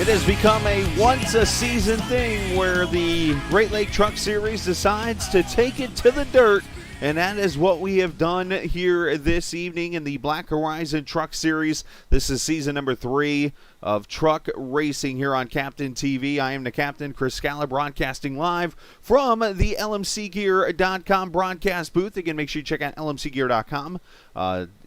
It has become a once-a-season thing where the Great Lake Truck Series decides to take it to the dirt, and that is what we have done here this evening in the Black Horizon Truck Series. This is season number 3 of truck racing here on Captain TV. I am the captain, Chris Scala, broadcasting live from the LMCgear.com broadcast booth. Again, make sure you check out LMCgear.com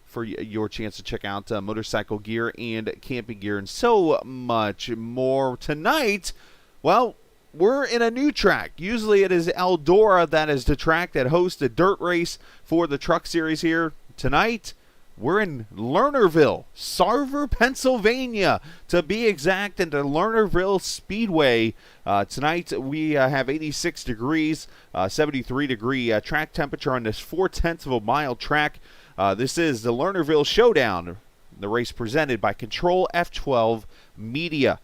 for your chance to check out motorcycle gear and camping gear and so much more. Tonight, well, we're in a new track. Usually it is Eldora that is the track that hosts a dirt race for the truck series here. Tonight, we're in Lernerville, Sarver, Pennsylvania, to be exact, in the Lernerville Speedway. Tonight, we have 86 degrees, 73-degree track temperature on this 0.4 of a mile track. This is the Lernerville Showdown, the race presented by Ctrl F12 Media.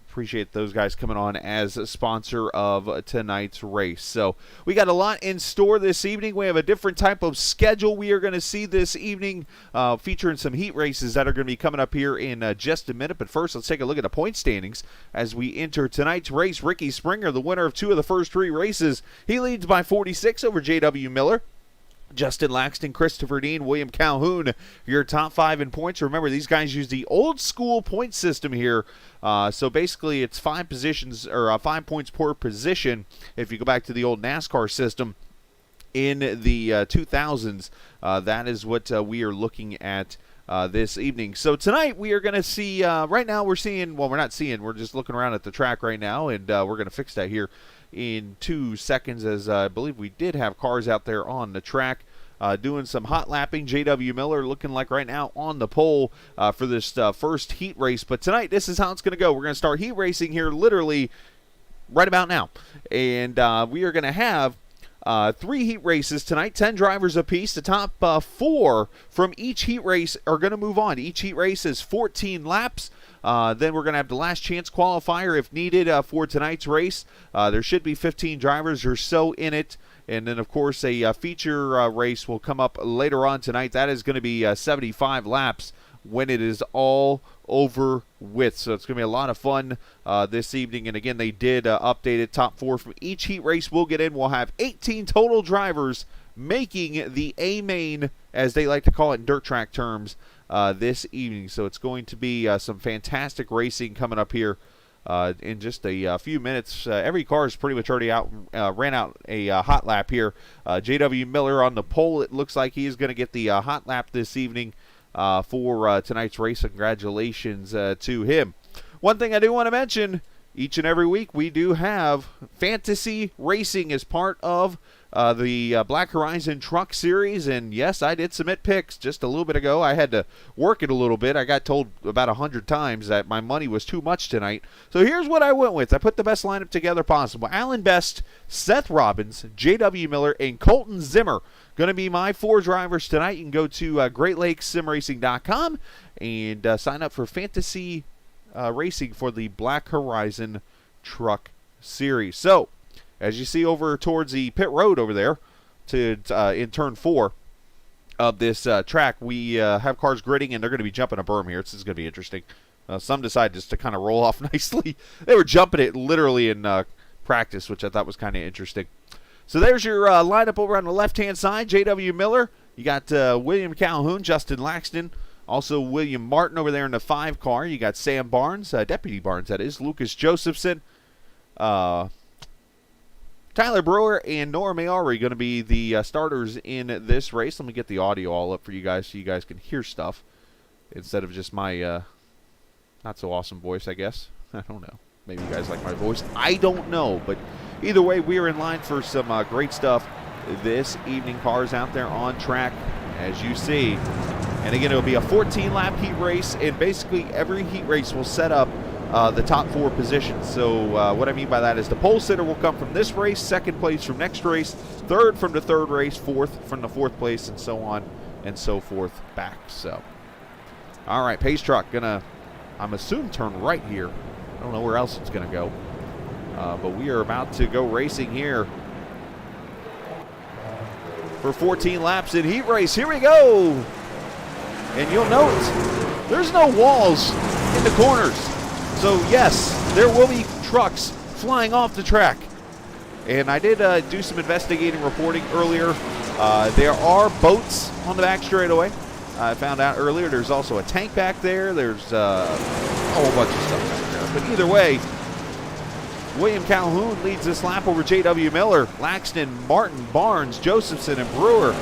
Appreciate those guys coming on as a sponsor of tonight's race. So we got a lot in store this evening. We have a different type of schedule we are going to see this evening, featuring some heat races that are going to be coming up here in just a minute. But first, let's take a look at the point standings as we enter tonight's race. Ricky Springer, the winner of 2 of the first 3 races, he leads by 46 over J.W. Miller. Justin Laxton, Christopher Dean, William Calhoun, your top 5 in points. Remember, these guys use the old school point system here. So basically, it's 5 positions or 5 points per position. If you go back to the old NASCAR system in the 2000s, that is what we are looking at this evening. So tonight we are going to see, right now we're seeing, well, we're not seeing, we're just looking around at the track right now, and we're going to fix that here in 2 seconds, as I believe we did have cars out there on the track doing some hot lapping. J.W. Miller looking like right now on the pole for this first heat race. But tonight, this is how it's going to go. We're going to start heat racing here literally right about now. And we are going to have 3 heat races tonight, 10 drivers apiece. The top 4 from each heat race are going to move on. Each heat race is 14 laps. Then we're going to have the last chance qualifier if needed for tonight's race. There should be 15 drivers or so in it. And then, of course, a feature race will come up later on tonight. That is going to be 75 laps when it is all over with. So it's going to be a lot of fun this evening. And again, they did update it. Top 4 from each heat race we'll get in. We'll have 18 total drivers making the A-main, as they like to call it in dirt track terms, this evening. So it's going to be some fantastic racing coming up here in just a few minutes. Every car is pretty much already out, ran out a hot lap here. J.W. Miller on the pole. It looks like he is going to get the hot lap this evening for tonight's race. Congratulations to him. One thing I do want to mention, each and every week we do have fantasy racing as part of the Black Horizon Truck Series, and yes, I did submit picks just a little bit ago. I had to work it a little bit. I got told about 100 times that my money was too much tonight. So here's what I went with. I put the best lineup together possible. Alan Best, Seth Robbins, J.W. Miller, and Colton Zimmer going to be my 4 drivers tonight. You can go to GreatLakesSimRacing.com and sign up for fantasy racing for the Black Horizon Truck Series. So, as you see over towards the pit road over there, to in turn 4 of this track, we have cars gridding, and they're going to be jumping a berm here. This is going to be interesting. Some decide just to kind of roll off nicely. They were jumping it literally in practice, which I thought was kind of interesting. So there's your lineup over on the left-hand side. J.W. Miller. You got William Calhoun, Justin Laxton, also William Martin over there in the 5 car. You got Sam Barnes, Deputy Barnes that is, Lucas Josephson, Tyler Brewer, and Nora Mayari going to be the starters in this race. Let me get the audio all up for you guys so you guys can hear stuff instead of just my not so awesome voice, I guess. I don't know. Maybe you guys like my voice. I don't know. But either way, we are in line for some great stuff this evening. Cars out there on track, as you see. And again, it'll be a 14-lap heat race, and basically every heat race will set up the top 4 positions. So what I mean by that is the pole sitter will come from this race, 2nd place from next race, 3rd from the 3rd race, 4th from the 4th place, and so on and so forth back. So, all right, pace truck gonna, I'm assuming, turn right here. I don't know where else it's gonna go, but we are about to go racing here for 14 laps in heat race. Here we go, and you'll note there's no walls in the corners. So, yes, there will be trucks flying off the track. And I did do some investigating reporting earlier. There are boats on the back straightaway. I found out earlier there's also a tank back there. There's a whole bunch of stuff back there. But either way, William Calhoun leads this lap over J.W. Miller, Laxton, Martin, Barnes, Josephson, and Brewer.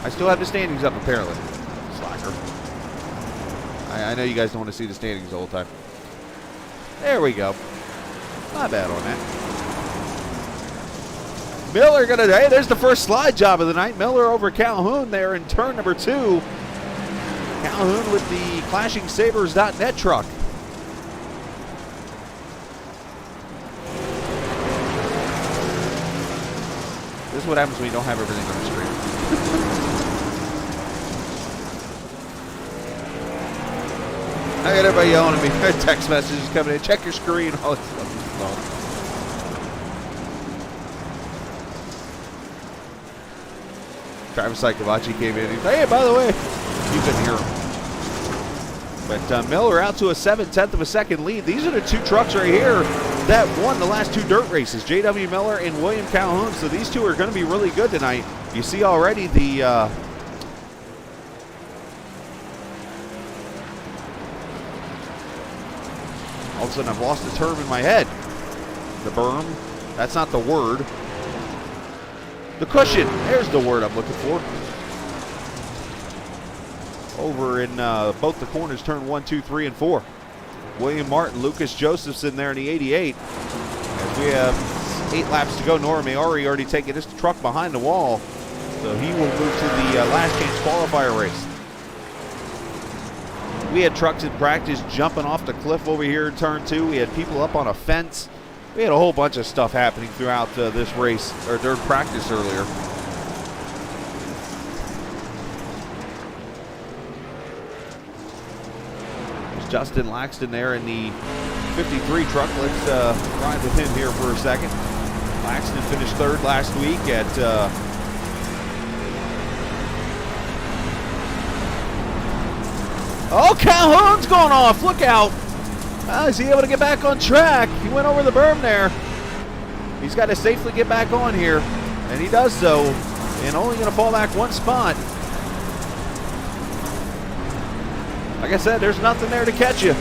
I still have the standings up, apparently. Slacker. I know you guys don't want to see the standings the whole time. There we go. Not bad on that. Miller gonna, hey, there's the first slide job of the night. Miller over Calhoun there in turn number 2. Calhoun with the ClashingSabers.net truck. This is what happens when you don't have everything on the screen. I got everybody yelling at me. Text messages coming in. Check your screen. All this stuff. Travis Saikovachi came in. He's like, hey, by the way, you couldn't hear him. But Miller out to a 7/10 of a second lead. These are the 2 trucks right here that won the last 2 dirt races, J.W. Miller and William Calhoun. So these two are going to be really good tonight. You see already the all of a sudden I've lost the term in my head. The berm. That's not the word. The cushion. There's the word I'm looking for. Over in both the corners, turn 1, 2, 3, and 4. William Martin, Lucas Josephson there in the 88. As we have 8 laps to go, Nora Maori already taking his truck behind the wall. So he will move to the last chance qualifier race. We had trucks in practice jumping off the cliff over here in turn 2. We had people up on a fence. We had a whole bunch of stuff happening throughout this race, or during practice earlier. There's Justin Laxton there in the 53 truck. Let's ride with him here for a second. Laxton finished 3rd last week at oh, Calhoun's going off. Look out. Is he able to get back on track? He went over the berm there. He's got to safely get back on here, and he does so, and only going to fall back 1 spot. Like I said, there's nothing there to catch you.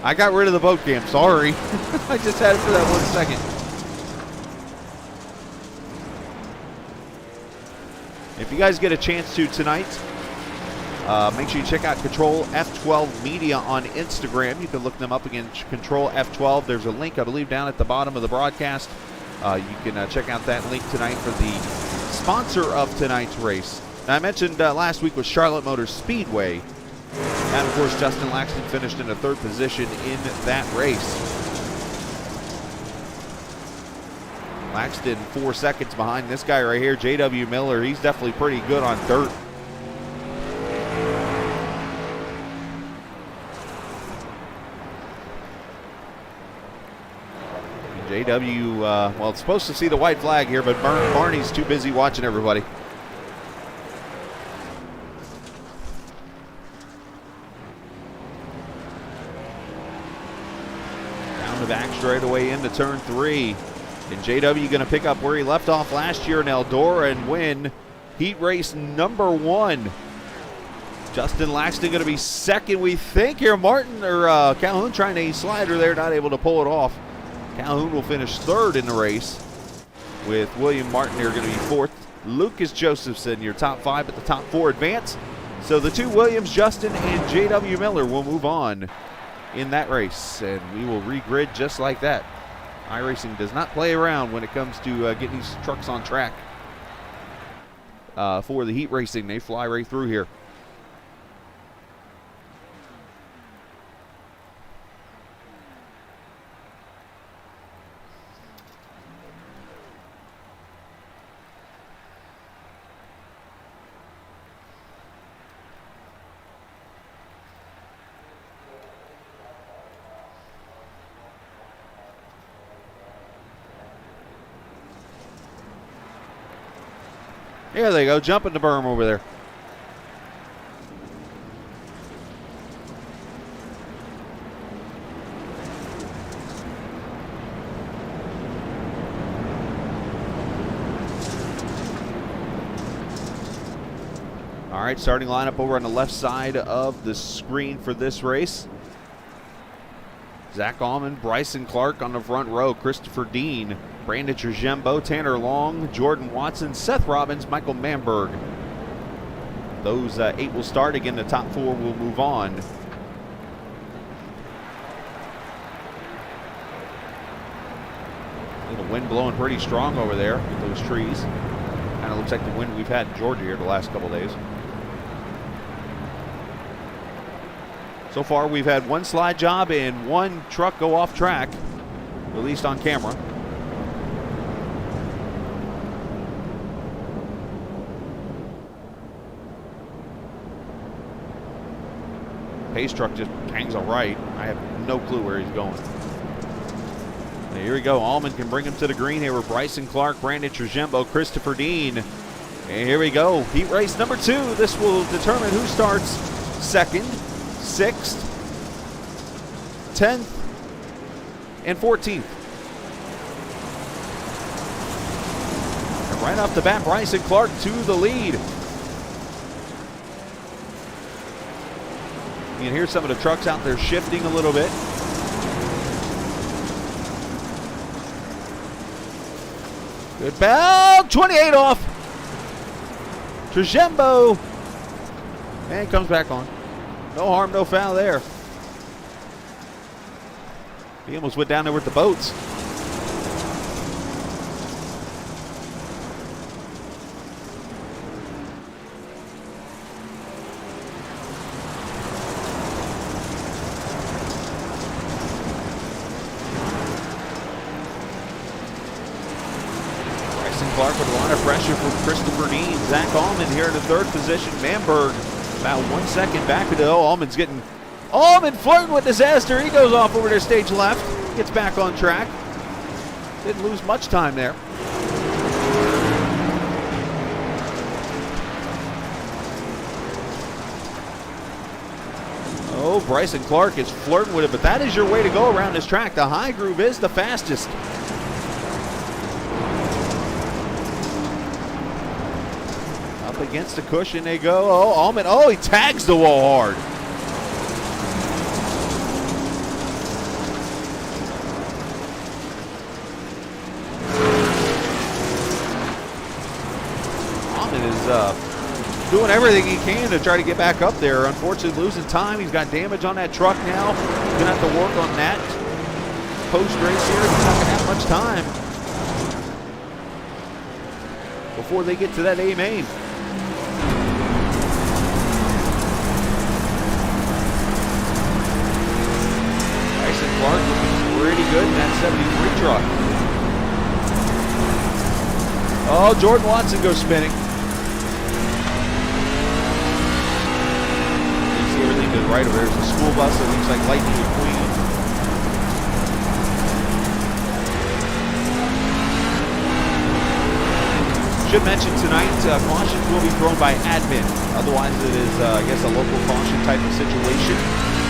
I got rid of the boat cam, sorry. I just had it for that 1 second. If you guys get a chance to tonight, make sure you check out Ctrl F12 Media on Instagram. You can look them up again, Ctrl F12. There's a link, I believe, down at the bottom of the broadcast. You can check out that link tonight for the sponsor of tonight's race. Now, I mentioned last week was Charlotte Motor Speedway. And, of course, Justin Laxton finished in a 3rd position in that race. Laxton 4 seconds behind this guy right here, J.W. Miller. He's definitely pretty good on dirt. J.W., well, it's supposed to see the white flag here, but Barney's too busy watching everybody. Back straight away into turn 3. And JW going to pick up where he left off last year in Eldora and win heat race number 1. Justin Laxton going to be 2nd, we think here. Martin or Calhoun trying a slider there, not able to pull it off. Calhoun will finish 3rd in the race, with William Martin here going to be 4th. Lucas Josephson, your top 5, but the top 4 advance. So the 2 Williams, Justin and J.W. Miller, will move on in that race, and we will regrid just like that. iRacing does not play around when it comes to getting these trucks on track for the heat racing. They fly right through here. There they go, jumping the berm over there. All right, starting lineup over on the left side of the screen for this race. Zach Allman, Bryson Clark on the front row, Christopher Dean, Brandon Trujembo, Tanner Long, Jordan Watson, Seth Robbins, Michael Manberg. Those 8 will start. Again, the top 4 will move on. The wind blowing pretty strong over there with those trees. Kind of looks like the wind we've had in Georgia here the last couple days. So far, we've had 1 slide job and 1 truck go off track, at least on camera. Pace truck just hangs all right. I have no clue where he's going. Here we go. Allman can bring him to the green here with Bryson Clark, Brandon Trujembo, Christopher Dean. And here we go. Heat race number 2. This will determine who starts 2nd, 6th, 10th, and 14th. And right off the bat, Bryson Clark to the lead. You can hear some of the trucks out there shifting a little bit. Good bell, 28 off. Trujembo, and comes back on. No harm, no foul there. He almost went down there with the boats. Clark with a lot of pressure from Christopher Dean. Zach Allman here in the 3rd position. Manberg about 1 second back of the Allman flirting with disaster. He goes off over to stage left. Gets back on track. Didn't lose much time there. Oh, Bryson Clark is flirting with it, but that is your way to go around this track. The high groove is the fastest. Against the cushion they go. Oh, Allman. Oh, he tags the wall hard. Allman is doing everything he can to try to get back up there. Unfortunately, losing time. He's got damage on that truck now. He's going to have to work on that post-race here. He's not going to have much time before they get to that A main. Clark looking pretty good in that 73 truck. Oh, Jordan Watson goes spinning. You see everything to the right over there. There's a school bus that looks like Lightning McQueen. Should mention tonight, cautions will be thrown by admin. Otherwise, it is, I guess, a local caution type of situation.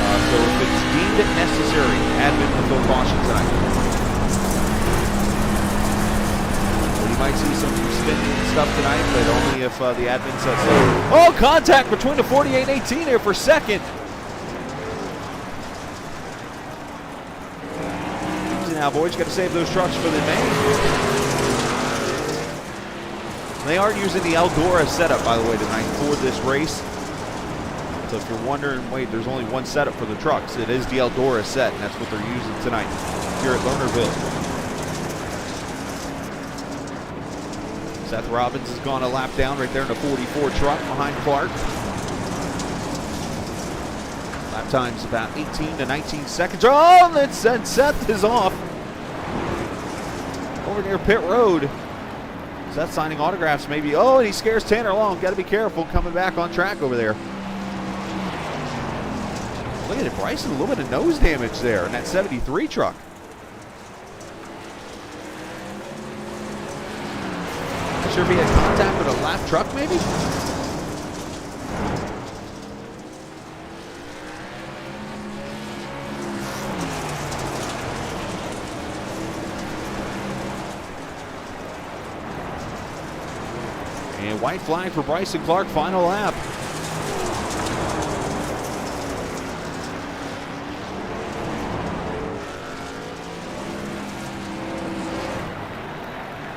So if it's deemed necessary, admin will throw caution tonight. Well, you might see some spinning stuff tonight, but only if the admin says so. Oh, contact between the 48 and 18 here for 2nd. Easy now, boys. Got to save those trucks for the main. They are using the Eldora setup, by the way, tonight for this race. So if you're wondering, wait, there's only one setup for the trucks. It is the Eldora set, and that's what they're using tonight here at Lernerville. Seth Robbins has gone a lap down right there in the 44 truck behind Clark. Lap time's about 18 to 19 seconds. Oh, and Seth is off over near pit road. Seth signing autographs maybe. Oh, and he scares Tanner Long. Got to be careful coming back on track over there. Look at it, Bryson, a little bit of nose damage there in that 73 truck. Sure be a contact with a lap truck maybe? And white flag for Bryson Clark, final lap.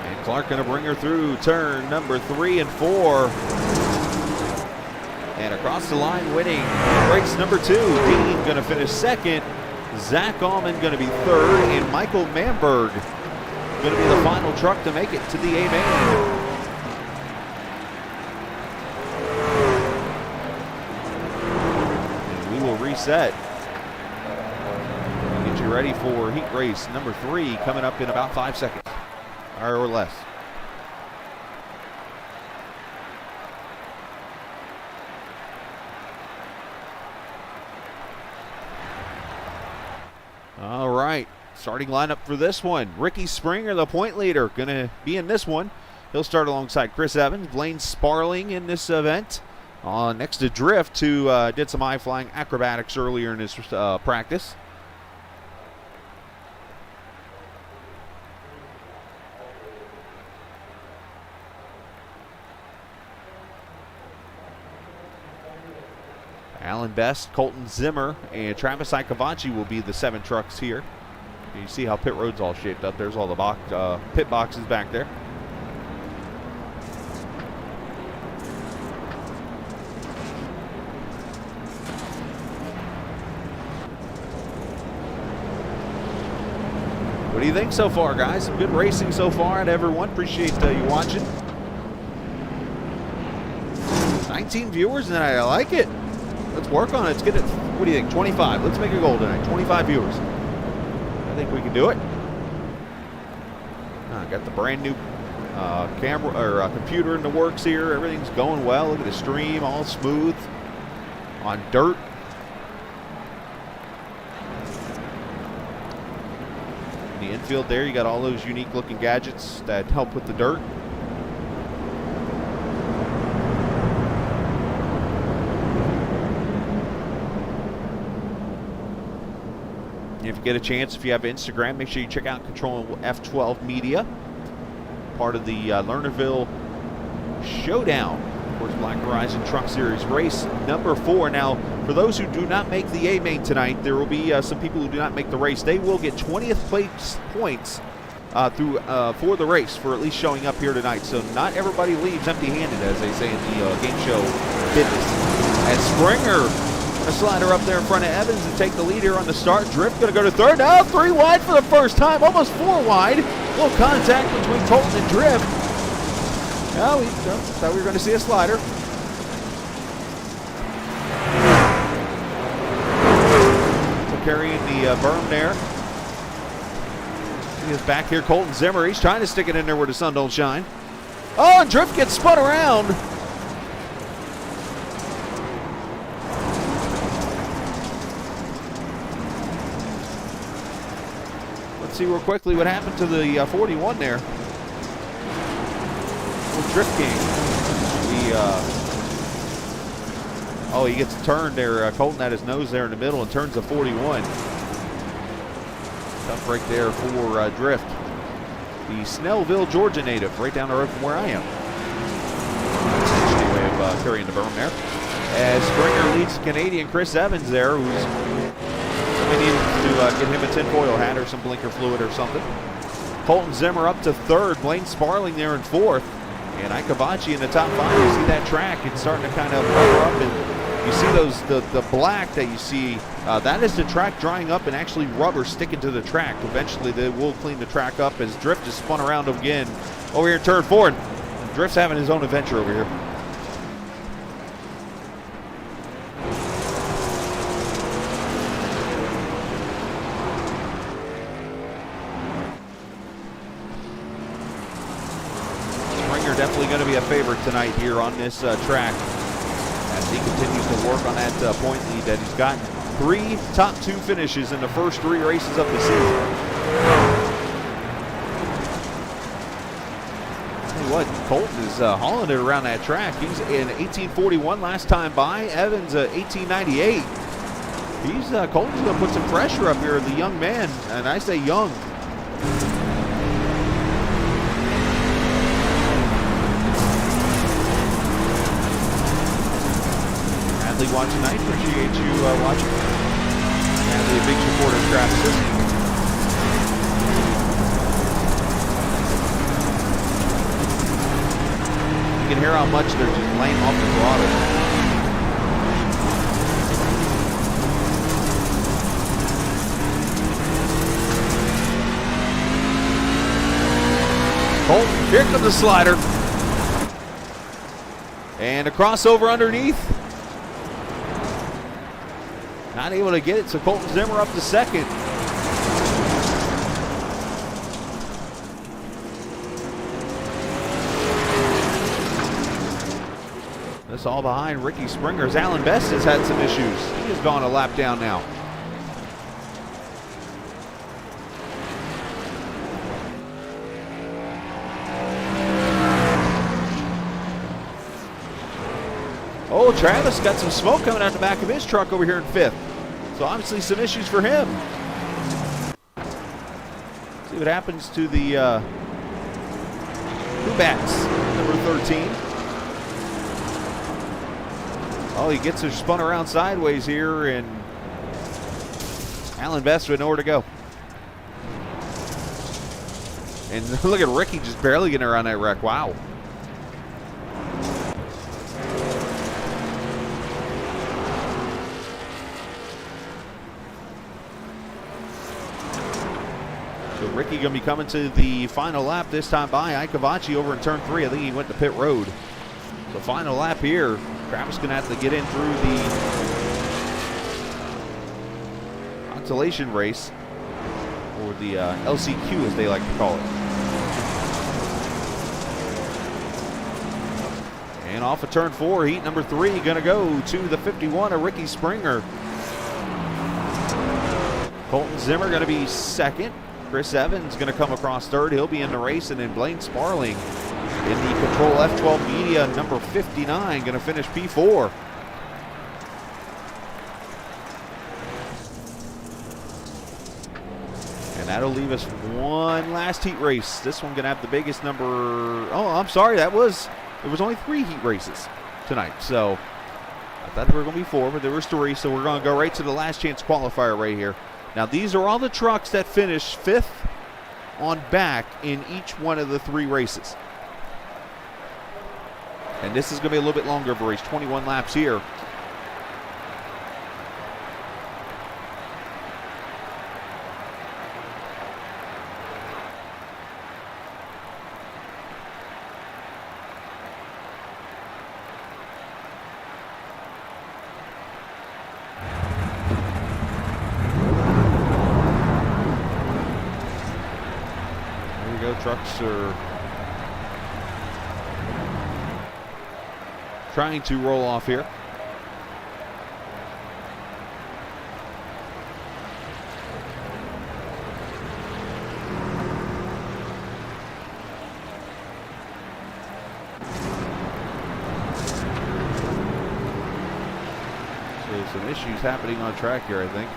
And Clark gonna bring her through turn number 3 and 4. And across the line winning race number 2. Dean gonna finish 2nd. Zach Allman gonna be 3rd. And Michael Manberg gonna be the final truck to make it to the A main. Reset. Get you ready for heat race number 3 coming up in about 5 seconds or less. All right, starting lineup for this one. Ricky Springer, the point leader, going to be in this one. He'll start alongside Chris Evans. Blaine Sparling in this event. Next to Drift, who did some high-flying acrobatics earlier in his practice. Alan Best, Colton Zimmer, and Travis Icavaci will be the 7 trucks here. You see how pit road's all shaped up. There's all the pit boxes back there. What do you think so far, guys? Some good racing so far at everyone. Appreciate you watching. 19 viewers, and I like it. Let's work on it. Let's get it. What do you think? 25. Let's make a goal tonight. 25 viewers. I think we can do it. Got the brand new camera or computer in the works here. Everything's going well. Look at the stream, all smooth on dirt. In the infield there, you got all those unique looking gadgets that help with the dirt. If you get a chance, if you have Instagram, make sure you check out Ctrl F12 Media, part of the Lernerville Showdown, of course, Black Horizon Truck Series race number 4. Now, for those who do not make the A main tonight, there will be some people who do not make the race. They will get 20th place points for the race for at least showing up here tonight. So not everybody leaves empty-handed, as they say in the game show business. And Springer, a slider up there in front of Evans to take the lead here on the start. Drift going to go to third. Now 3 wide for the first time, almost 4 wide. A little contact between Colton and Drift. Well, we thought we were going to see a slider. So carrying the berm there. See his back here, Colton Zimmer. He's trying to stick it in there where the sun don't shine. Oh, and Drift gets spun around. See real quickly what happened to the 41 there. Well, Drift King. He gets turned there. Colton had his nose there in the middle and turns the 41. Tough break there for Drift. The Snellville, Georgia native, right down the road from where I am. Interesting way of carrying the berm there. As Springer leads Canadian Chris Evans there, who's needed to get him a tinfoil hat or some blinker fluid or something. Colton Zimmer up to third. Blaine Sparling there in fourth. And Icavaci in the top 5. You see that track, it's starting to kind of cover up, and you see the black that you see, that is the track drying up and actually rubber sticking to the track. Eventually they will clean the track up as Drift is spun around again over here in turn 4. And Drift's having his own adventure over here. Definitely going to be a favorite tonight here on this track as he continues to work on that point lead that he's gotten. 3 top 2 finishes in the first 3 races of the season. Tell you what, Colton is hauling it around that track. He's in 1841 last time by. Evans 1898. Colton's going to put some pressure up here, the young man, and I say young. Watch tonight. Appreciate you watching. And the big supporter of Craft System. You can hear how much they're just laying off the throttle. Colton, here comes the slider. And a crossover underneath. Not able to get it, so Colton Zimmer up to second. This all behind Ricky Springer's. Alan Best has had some issues. He has gone a lap down now. Oh, Travis got some smoke coming out the back of his truck over here in 5th. So obviously some issues for him. See what happens to the Kubats, number 13. Oh, he gets her spun around sideways here, and Alan Best with nowhere to go. And look at Ricky just barely getting around that wreck. Wow. So Ricky going to be coming to the final lap this time by Ike Cavachi over in turn 3. I think he went to pit road. So final lap here. Travis going to have to get in through the consolation race, or the LCQ as they like to call it. And off of turn 4, heat number 3 going to go to the 51 of Ricky Springer. Colton Zimmer going to be second. Chris Evans going to come across third. He'll be in the race. And then Blaine Sparling in the Ctrl F12 Media, number 59, going to finish P4. And that'll leave us one last heat race. This one going to have the biggest number. Oh, I'm sorry. There was only 3 heat races tonight. So I thought there were going to be 4, but there was 3. So we're going to go right to the last chance qualifier right here. Now, these are all the trucks that finish 5th on back in each one of the 3 races. And this is going to be a little bit longer of a race, 21 laps here. Trucks are trying to roll off here. So some issues happening on track here, I think.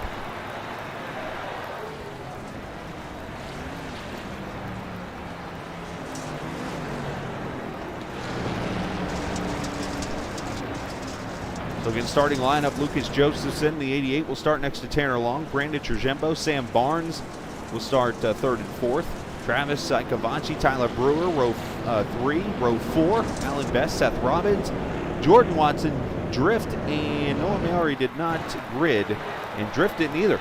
So again, starting lineup, Lucas Josephson, the 88, will start next to Tanner Long. Brandon Trujembo, Sam Barnes will start 3rd and 4th. Travis Cavachi, Tyler Brewer, row 3. Row 4, Alan Best, Seth Robbins, Jordan Watson, Drift, and Noah Maury did not grid, and Drift didn't either.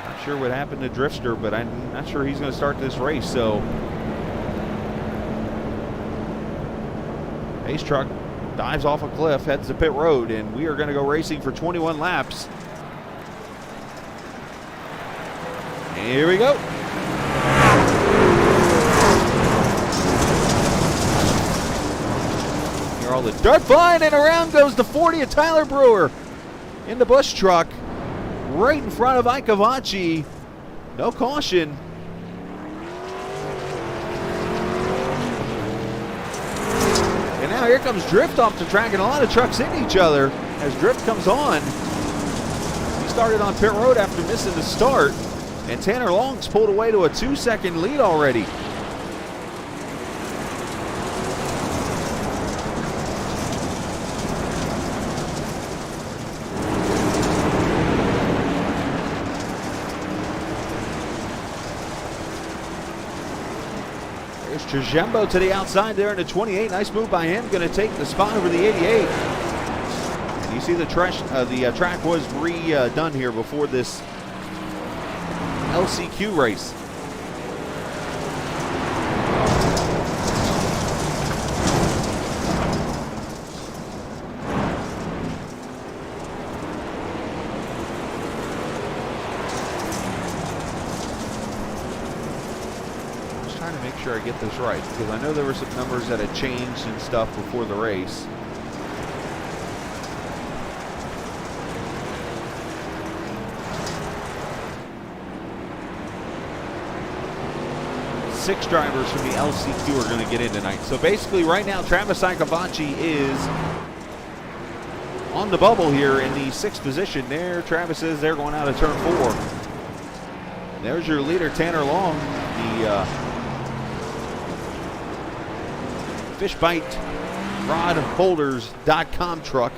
Not sure what happened to Driftster, but I'm not sure he's going to start this race, so Ace truck dives off a cliff, heads to pit road, and we are going to go racing for 21 laps. And here we go. Here all the dirt flying, and around goes the 40 of Tyler Brewer in the Busch truck, right in front of Ike Cavachi. No caution. And now here comes Drift off the track, and a lot of trucks hitting each other as Drift comes on. He started on pit road after missing the start, and Tanner Long's pulled away to a 2-second lead already. Trujembo to the outside there in the 28. Nice move by him. Going to take the spot over the 88. And you see the track was redone here before this LCQ race. Sure I get this right, because I know there were some numbers that had changed and stuff before the race. 6 drivers from the LCQ are going to get in tonight. So basically right now, Travis Icavacci is on the bubble here in the 6th position. There, Travis is. They're going out of turn 4. There's your leader, Tanner Long, the fishbiterodholders.com truck.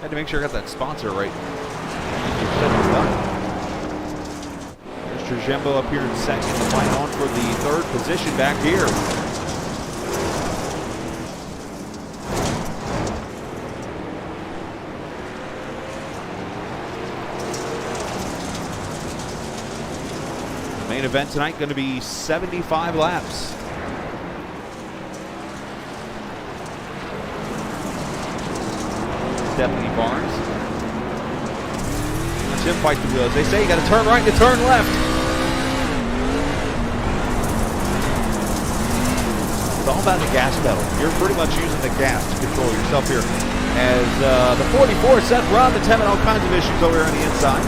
Had to make sure I got that sponsor right. There's Trujembo up here in 2nd. The fight on for the 3rd position back here. The main event tonight going to be 75 laps. Stephanie Barnes. Let's him fight the wheels. They say you got to turn right to turn left. It's all about the gas pedal. You're pretty much using the gas to control yourself here. As the 44 Seth Robin's having all kinds of issues over here on the inside.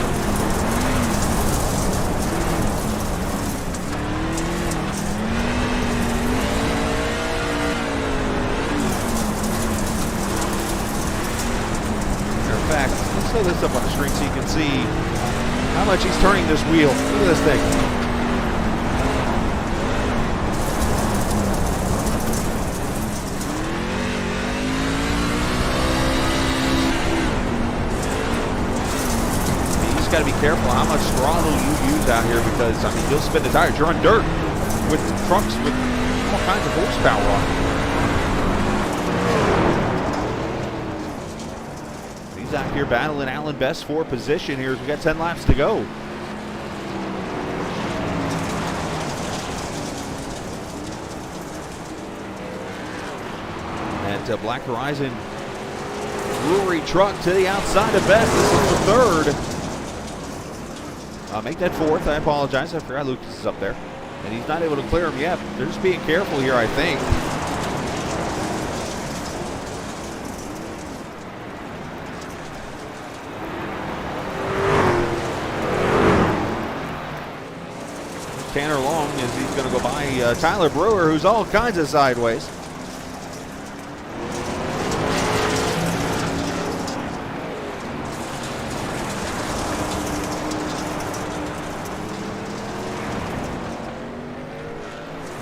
Let's throw this up on the screen so you can see how much he's turning this wheel. Look at this thing. You just got to be careful how much throttle you use out here because, I mean, you'll spin the tires. You're on dirt with trucks with all kinds of horsepower on them. Out here battling Alan Best for position here as we got 10 laps to go. And Black Horizon Brewery truck to the outside of Best. This is the 3rd. Make that 4th. I apologize. I forgot Lucas is up there. And he's not able to clear him yet. They're just being careful here, I think. Tanner Long as he's going to go by Tyler Brewer, who's all kinds of sideways.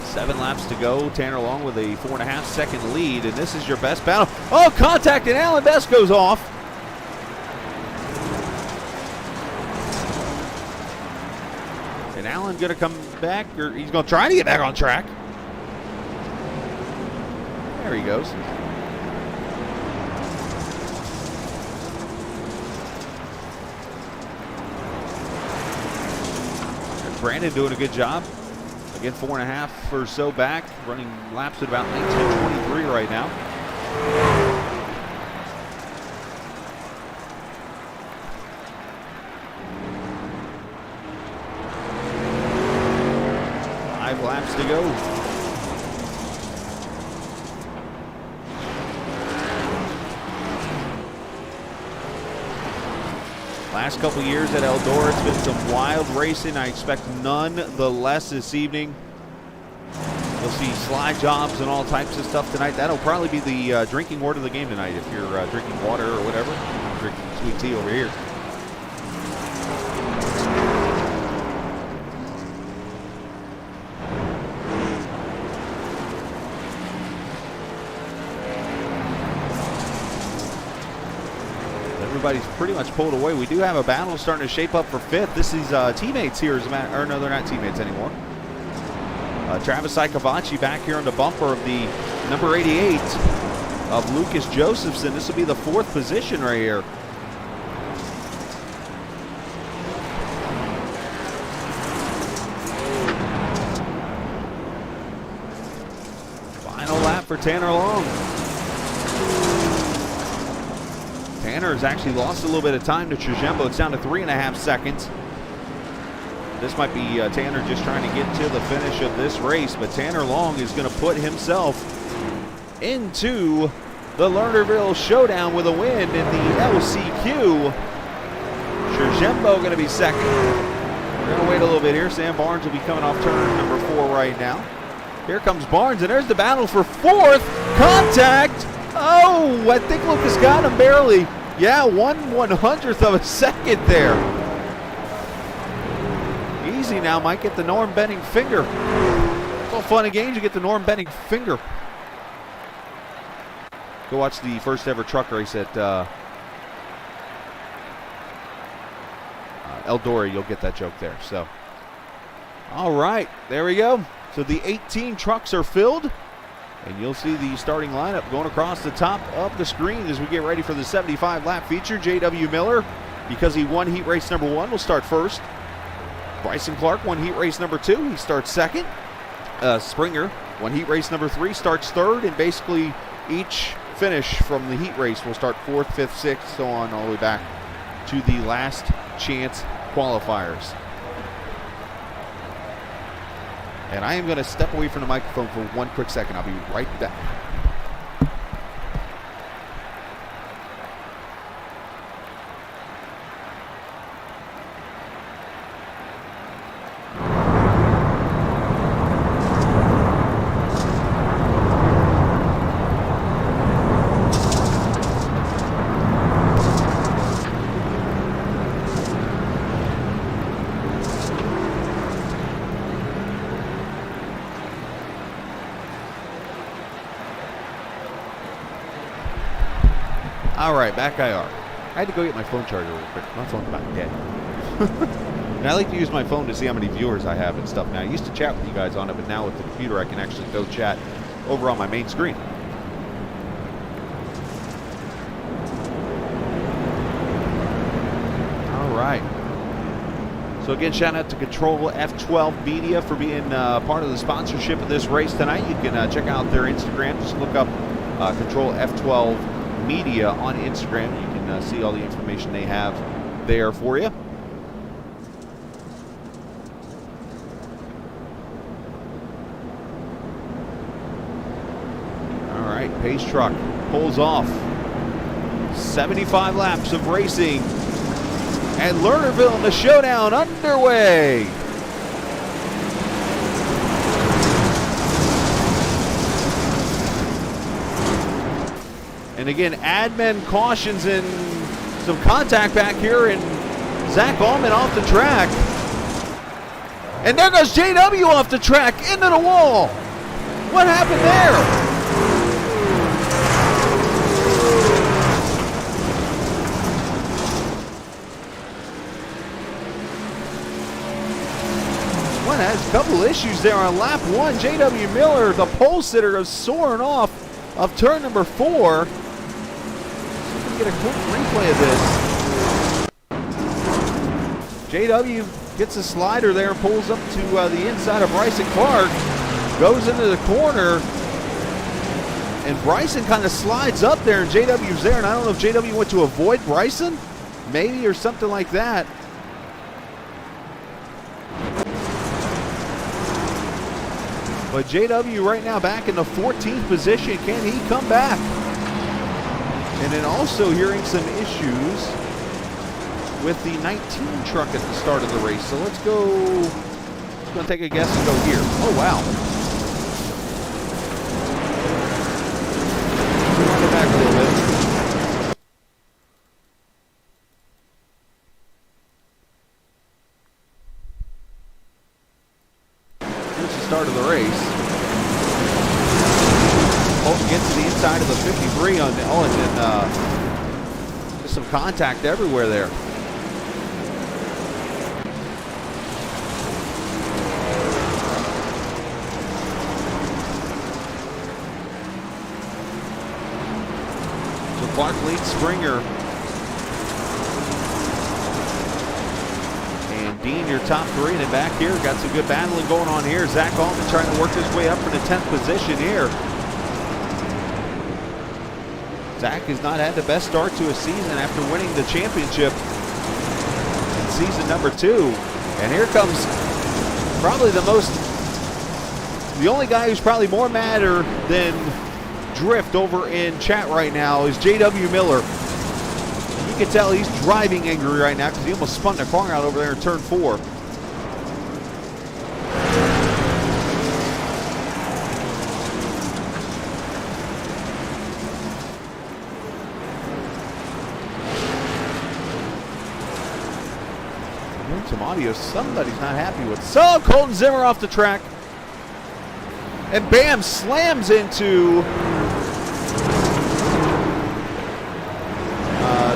Seven laps to go. Tanner Long with a 4.5 second lead, and this is your best battle. Oh, contact, and Alan Best goes off. And Alan going to come back, or he's going to try to get back on track. There he goes. And Brandon doing a good job. Again, 4.5 or so back, running laps at about 19:23 right now. Laps to go. Last couple years at Eldora, it's been some wild racing. I expect none the less this evening. You'll see slide jobs and all types of stuff tonight. That'll probably be the drinking word of the game tonight if you're drinking water or whatever. I'm drinking sweet tea over here. Everybody's pretty much pulled away. We do have a battle starting to shape up for 5th. This is teammates here, or no, they're not teammates anymore. Travis Icavacci back here on the bumper of the number 88 of Lucas Josephson. This will be the 4th position right here. Final lap for Tanner Long. Tanner has actually lost a little bit of time to Trujembo. It's down to 3.5 seconds. This might be Tanner just trying to get to the finish of this race, but Tanner Long is going to put himself into the Lernerville Showdown with a win in the LCQ. Trujembo going to be 2nd. We're going to wait a little bit here. Sam Barnes will be coming off turn number 4 right now. Here comes Barnes, and there's the battle for fourth. Contact. Oh, I think Lucas got him barely. Yeah, 1/100th of a second there. Easy now, might get the Norm Benning finger. It's all fun and games, you get the Norm Benning finger. Go watch the first ever truck race at Eldora. You'll get that joke there. So, all right, there we go. So the 18 trucks are filled, and you'll see the starting lineup going across the top of the screen as we get ready for the 75-lap feature. J.W. Miller, because he won heat race number 1, will start first. Bryson Clark won heat race number 2. He starts second. Springer won heat race number 3, starts third, and basically each finish from the heat race will start 4th, 5th, 6th, so on all the way back to the last chance qualifiers. And I am going to step away from the microphone for one quick second. I'll be right back. All right, back I are. I had to go get my phone charger real quick. My phone's about dead. And I like to use my phone to see how many viewers I have and stuff. Now, I used to chat with you guys on it, but now with the computer, I can actually go chat over on my main screen. All right. So again, shout out to Ctrl F12 Media for being part of the sponsorship of this race tonight. You can check out their Instagram. Just look up Ctrl F12 Media on Instagram. You can see all the information they have there for you. All right, pace truck pulls off. 75 laps of racing at Lernerville, and the showdown underway. And again, admin cautions and some contact back here, and Zach Allman off the track. And there goes JW off the track into the wall. What happened there? One has a couple issues there on lap 1. JW Miller, the pole sitter, is soaring off of turn number 4. Get a quick replay of this. JW gets a slider there and pulls up to the inside of Bryson Clark, goes into the corner, and Bryson kind of slides up there, and JW's there, and I don't know if JW went to avoid Bryson, maybe, or something like that. But JW right now back in the 14th position. Can he come back? And then also hearing some issues with the 19 truck at the start of the race. So let's go, let's go take a guess and go here. Oh, wow. Run it back a little bit. Here's the start of the race. Gets to the inside of the 53 on the, and then just some contact everywhere there. So Clark leads Springer. And Dean, your top 3, and then back here, got some good battling going on here. Zach Allman trying to work his way up for the 10th position here. Zach has not had the best start to a season after winning the championship in season number 2. And here comes probably the only guy who's probably more madder than Drift over in chat right now is JW Miller. You can tell he's driving angry right now because he almost spun the car out over there in turn 4. some audio somebody's not happy with. So Colton Zimmer off the track. And bam, slams into...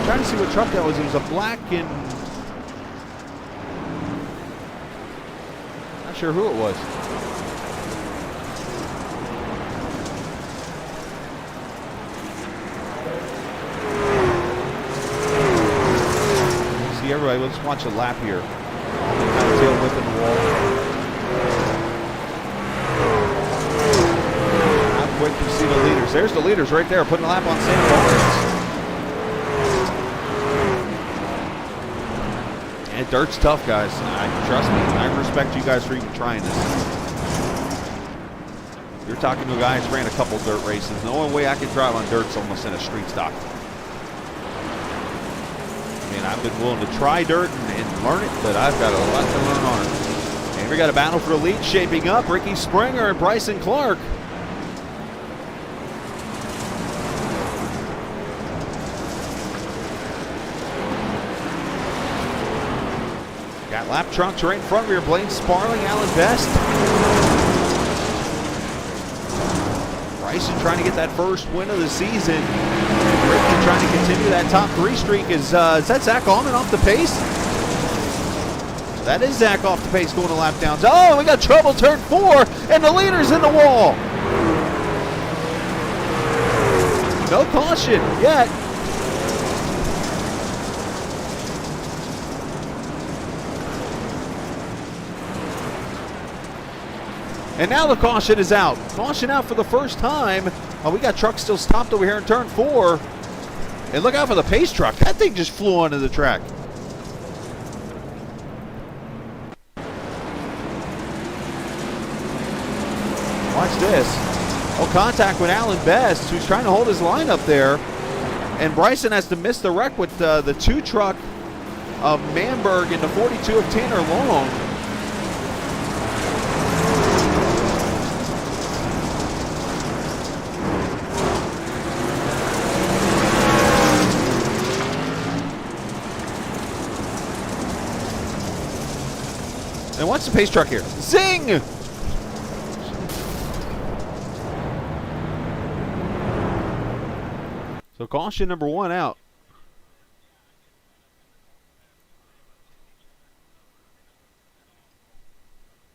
trying to see what truck that was. It was a black and... Not sure who it was. See everybody, let's watch a lap here. Kind of tail whipping the wall. How quick you see the leaders. There's the leaders right there, putting a lap on St. Lawrence. And dirt's tough, guys. Trust me, I respect you guys for even trying this. You're talking to a guy who's ran a couple dirt races. The only way I can drive on dirt's almost in a street stock. I mean, I've been willing to try dirt and learn it, but I've got a lot to learn on it. And we got a battle for the lead shaping up. Ricky Springer and Bryson Clark. Got lap trunks right in front of here. Blaine Sparling, Alan Best. Bryson trying to get that first win of the season. Ricky trying to continue that top three streak. Is that Zach Allman off the pace? That is Zach off the pace going to lap downs. Oh, we got trouble turn 4, and the leader's in the wall. No caution yet. And now the caution is out. Caution out for the first time. Oh, we got trucks still stopped over here in turn 4. And look out for the pace truck. That thing just flew onto the track. Watch this. Oh, contact with Alan Best, who's trying to hold his line up there. And Bryson has to miss the wreck with the 2 truck of Manberg and the 42 of Tanner Long. And watch the pace truck here. Zing! So caution number 1 out.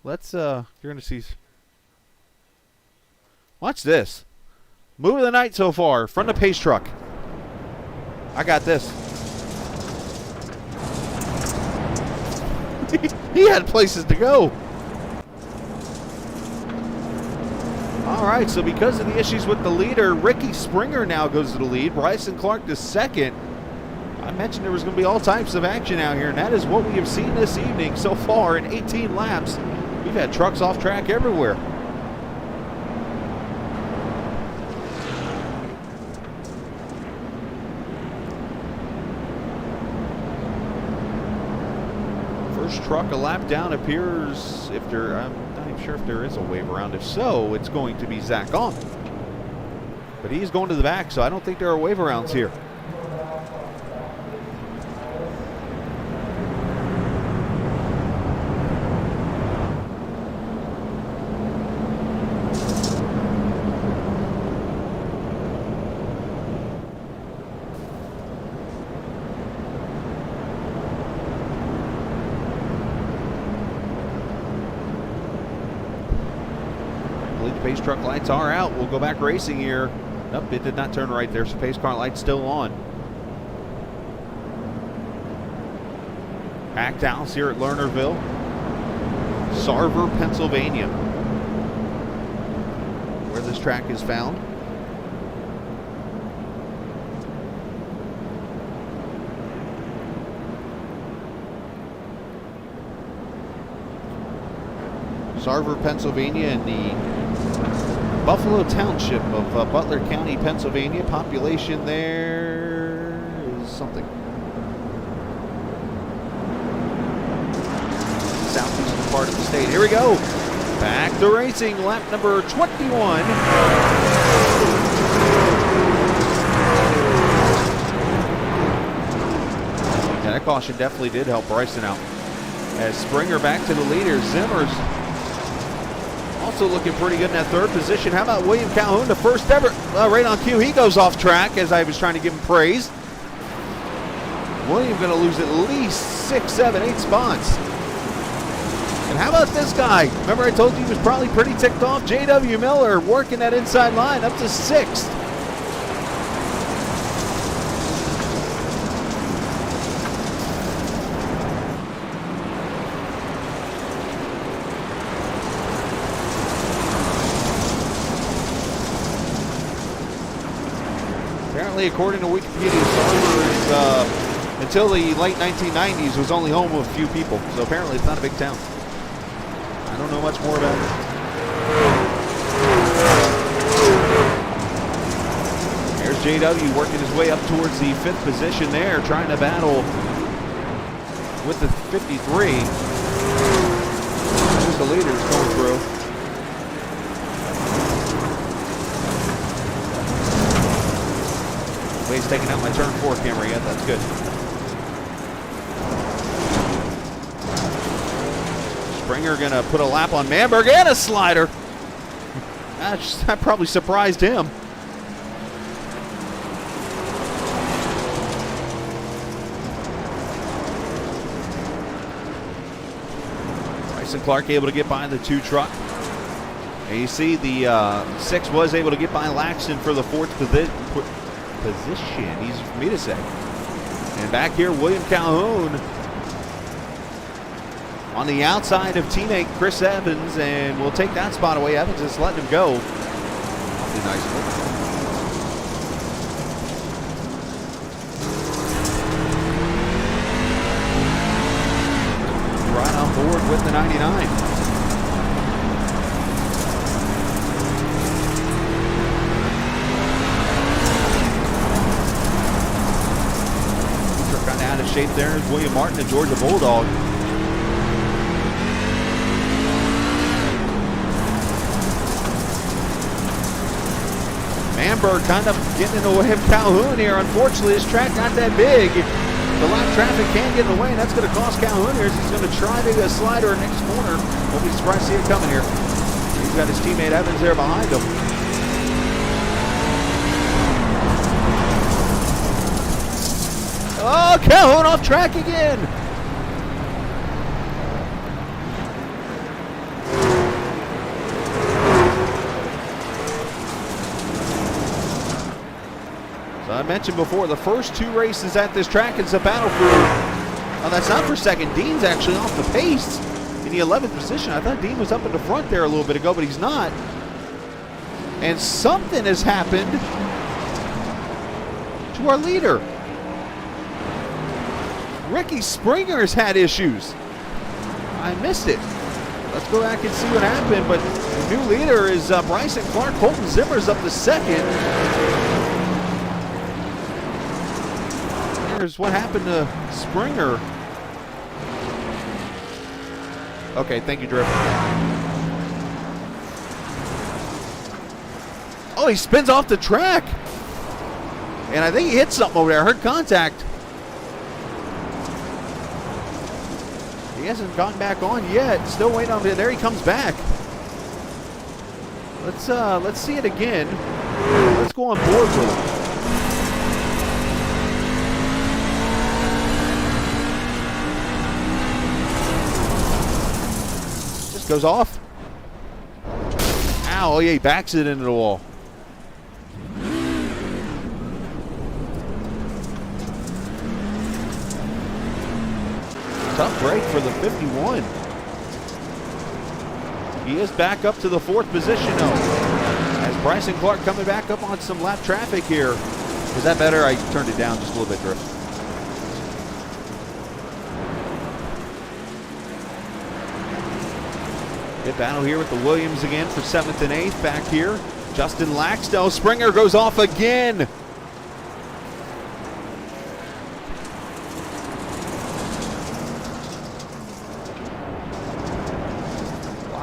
Let's, you're going to see. Watch this. Move of the night so far from the pace truck. I got this. He had places to go. All right, so because of the issues with the leader, Ricky Springer now goes to the lead. Bryson Clark to second. I mentioned there was going to be all types of action out here, and that is what we have seen this evening so far in 18 laps. We've had trucks off track everywhere. First truck a lap down appears, if there, I'm not even sure if there is a wave around. If so, it's going to be Zach Allman. But he's going to the back, so I don't think there are wave arounds here. Pace truck lights are out. We'll go back racing here. Nope, it did not turn right there, so pace car lights still on. Packed house here at Lernerville, Sarver, Pennsylvania, where this track is found. Sarver, Pennsylvania, in the Buffalo Township of Butler County, Pennsylvania. Population there is something. Southeastern part of the state. Here we go. Back to racing. Lap number 21. Yeah, that caution definitely did help Bryson out. As Springer back to the leader. Zimmer's also looking pretty good in that third position. How about William Calhoun, the first ever? Right on cue, he goes off track as I was trying to give him praise. William going to lose at least 6, 7, 8 spots. And how about this guy? Remember I told you he was probably pretty ticked off? J.W. Miller working that inside line up to 6th. Apparently, according to Wikipedia, Sarver is, until the late 1990s, was only home of a few people. So apparently it's not a big town. I don't know much more about it. There's JW working his way up towards the 5th position there, trying to battle with the 53. There's the leaders going through. He's taking out my turn 4 camera yet. That's good. Springer going to put a lap on Manberg and a slider. That probably surprised him. Bryson Clark able to get by the 2 truck. And you see the 6 was able to get by Laxton for the 4th position. Easy for me to say. And back here, William Calhoun on the outside of teammate Chris Evans, and we'll take that spot away. Evans is letting him go. Awfully nice. Right on board with the 99. Out of shape there is William Martin, the Georgia Bulldog. Manberg kind of getting in the way of Calhoun here. Unfortunately, this track not that big. The lap traffic can get in the way, and that's going to cost Calhoun here as he's going to try to get a slider next corner. Won't be surprised to see it coming here. He's got his teammate Evans there behind him. Oh, Calhoun off track again. So I mentioned before, the first 2 races at this track is a battle for, oh, that's not for second. Dean's actually off the pace in the 11th position. I thought Dean was up in the front there a little bit ago, but he's not. And something has happened to our leader. Ricky Springer's had issues. I missed it. Let's go back and see what happened. But the new leader is Bryson Clark. Colton Zimmer's up to 2nd. Here's what happened to Springer. Okay, thank you, Drift. Oh, he spins off the track. And I think he hit something over there. I heard contact. He hasn't gotten back on yet. Still waiting on him. There he comes back. Let's see it again. Let's go on board with him. Just goes off. Ow! Oh yeah, he backs it into the wall. Tough break for the 51. He is back up to the 4th position though. As Bryson Clark coming back up on some lap traffic here. Is that better? I turned it down just a little bit, Drift. Good battle here with the Williams again for 7th and 8th back here. Justin Laxdell. Springer goes off again.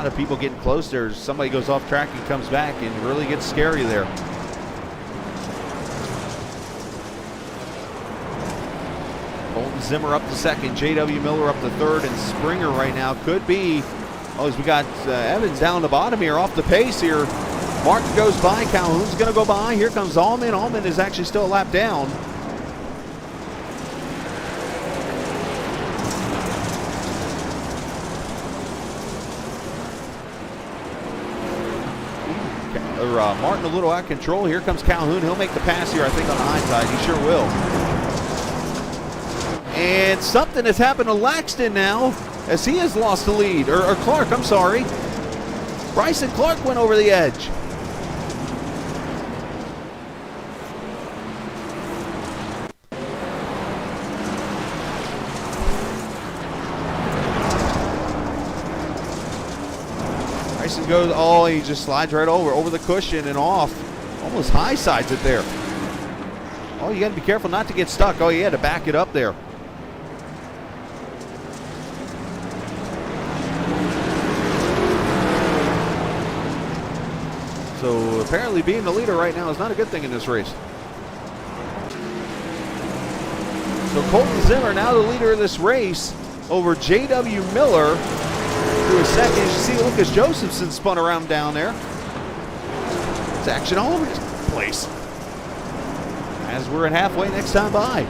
Of people getting close there. Somebody goes off track and comes back, and really gets scary there. Colton Colton Zimmer up to second, J.W. Miller up to third, and Springer right now could be, as we got Evans down the bottom here, off the pace here. Martin goes by, Calhoun's going to go by. Here comes Allman. Allman is actually still a lap down. Martin a little out of control. Here comes Calhoun. He'll make the pass here, I think, on the high side. He sure will. And something has happened to Laxton now, as he has lost the lead. Or Clark, I'm sorry. Bryson Clark went over the edge. Bryson goes, oh, he just slides right over the cushion and off. Almost high sides it there. Oh, you got to be careful not to get stuck. Oh, you had to back it up there. So apparently being the leader right now is not a good thing in this race. So Colton Zimmer now the leader of this race over J.W. Miller to a second. As you see, Lucas Josephson spun around down there. It's action all over this place as we're at halfway next time by.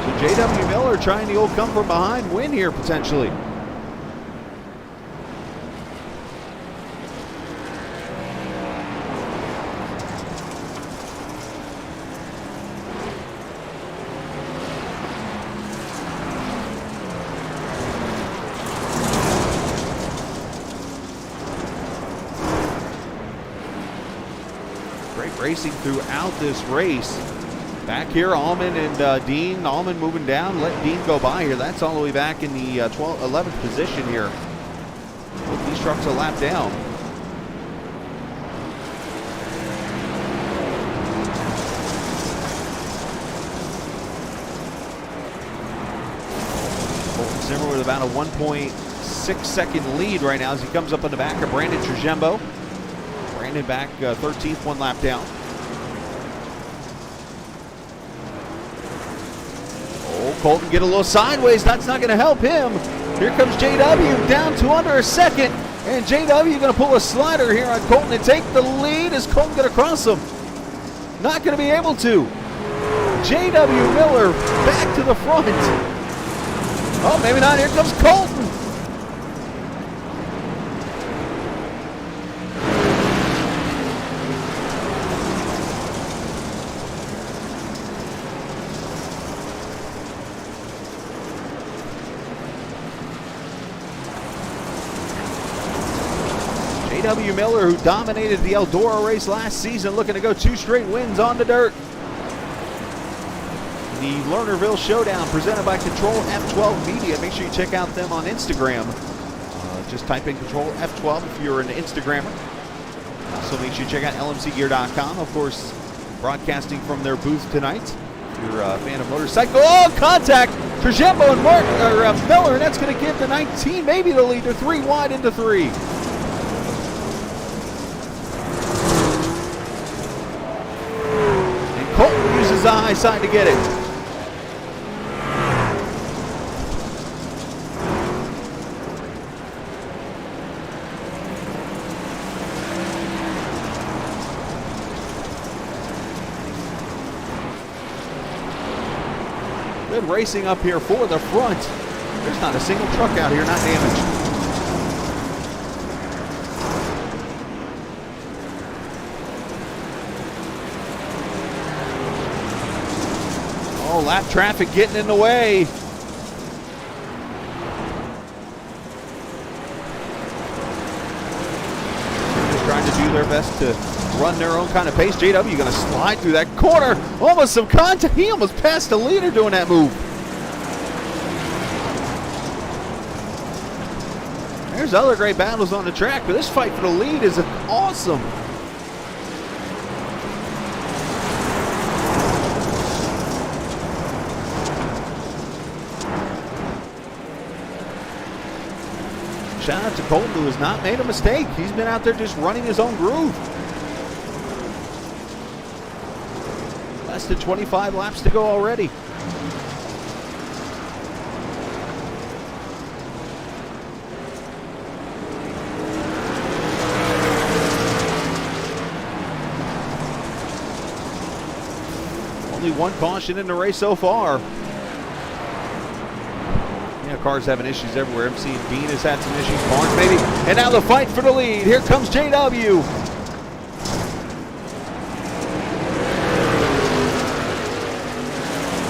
So J.W. Miller trying the old come from behind win here potentially. Racing throughout this race. Back here, Allman and Dean. Allman moving down. Let Dean go by here. That's all the way back in the 11th position here. With these trucks a lap down. Colton Zimmer with about a 1.6 second lead right now as he comes up on the back of Brandon Trujembo. Brandon back 13th, one lap down. Oh, Colton get a little sideways. That's not going to help him. Here comes JW down to under a second. And JW going to pull a slider here on Colton and take the lead. Is Colton going to cross him? Not going to be able to. JW Miller back to the front. Oh, maybe not. Here comes Colton. J.W. Miller, who dominated the Eldora race last season, looking to go 2 straight wins on the dirt. The Lernerville Showdown presented by Ctrl F12 Media. Make sure you check out them on Instagram. Just type in Ctrl F12 if you're an Instagrammer. Also make sure you check out lmcgear.com. Of course, broadcasting from their booth tonight. If you're a fan of motorcycle. Oh, contact! Trujembo and Miller, and that's going to give the 19 maybe the lead. They're 3 wide into 3. Colton uses the high side to get it. Good racing up here for the front. There's not a single truck out here not damaged. Oh, lap traffic getting in the way. Just trying to do their best to run their own kind of pace. JW going to slide through that corner. Almost some contact. He almost passed the leader doing that move. There's other great battles on the track, but this fight for the lead is awesome. Shout out to Colton, who has not made a mistake. He's been out there just running his own groove. Less than 25 laps to go already. Only one caution in the race so far. Yeah, cars having issues everywhere. I'm seeing Bean has had some issues. Barnes maybe. And now the fight for the lead. Here comes JW.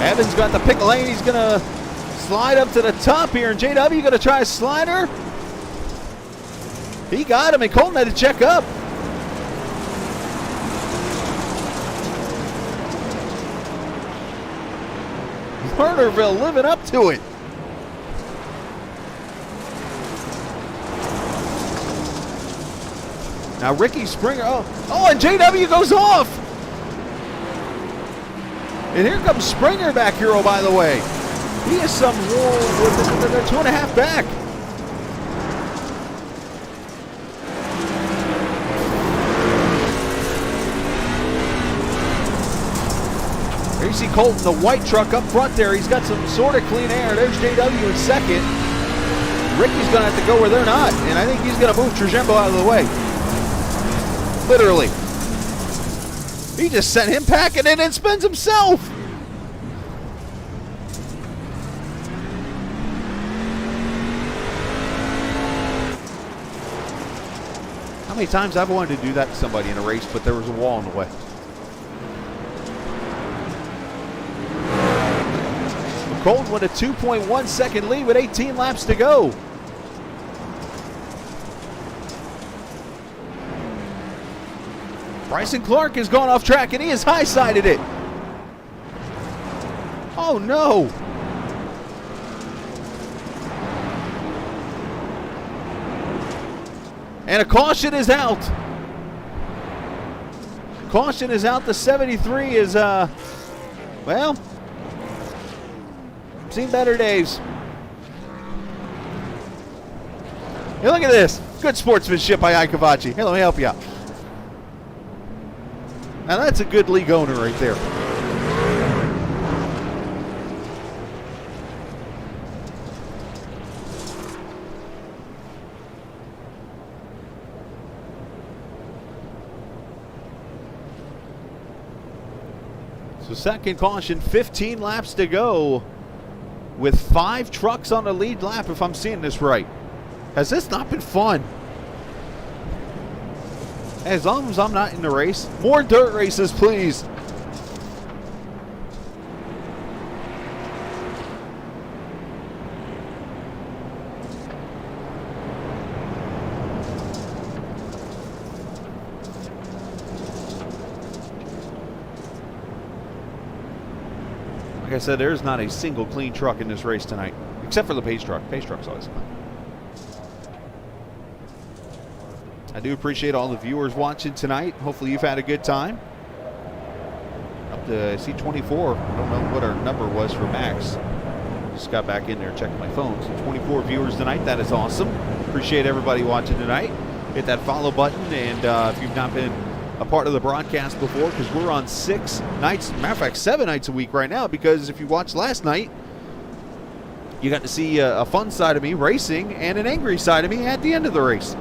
Evans got the pick lane. He's going to slide up to the top here. And JW going to try a slider. He got him, and Colton had to check up. Lernerville living up to it. Now Ricky Springer, and JW goes off. And here comes Springer back here, by the way. He is some they're 2.5 back. Here you see Colton, the white truck up front there. He's got some sort of clean air. There's JW in second. Ricky's going to have to go where they're not, and I think he's going to move Trajembo out of the way. Literally. He just sent him packing and then spins himself. How many times I've wanted to do that to somebody in a race, but there was a wall in the way. Colton with a 2.1 second lead with 18 laps to go. Bryson Clark has gone off track and he has high-sided it. Oh no. And a caution is out. Caution is out. The 73 is, well, seen better days. Hey, look at this. Good sportsmanship by Ike Cavacci. Here, let me help you out. Now that's a good league owner right there. So second caution, 15 laps to go with 5 trucks on the lead lap, if I'm seeing this right. Has this not been fun? As long as I'm not in the race, more dirt races, please. Like I said, there's not a single clean truck in this race tonight, except for the pace truck. Pace truck's always clean. I do appreciate all the viewers watching tonight. Hopefully you've had a good time. Up to C24. I don't know what our number was for Max. Just got back in there checking my phone. So 24 viewers tonight. That is awesome. Appreciate everybody watching tonight. Hit that follow button. And if you've not been a part of the broadcast before, because we're on 6 nights, matter of fact 7 nights a week right now, because if you watched last night, you got to see a fun side of me racing and an angry side of me at the end of the race.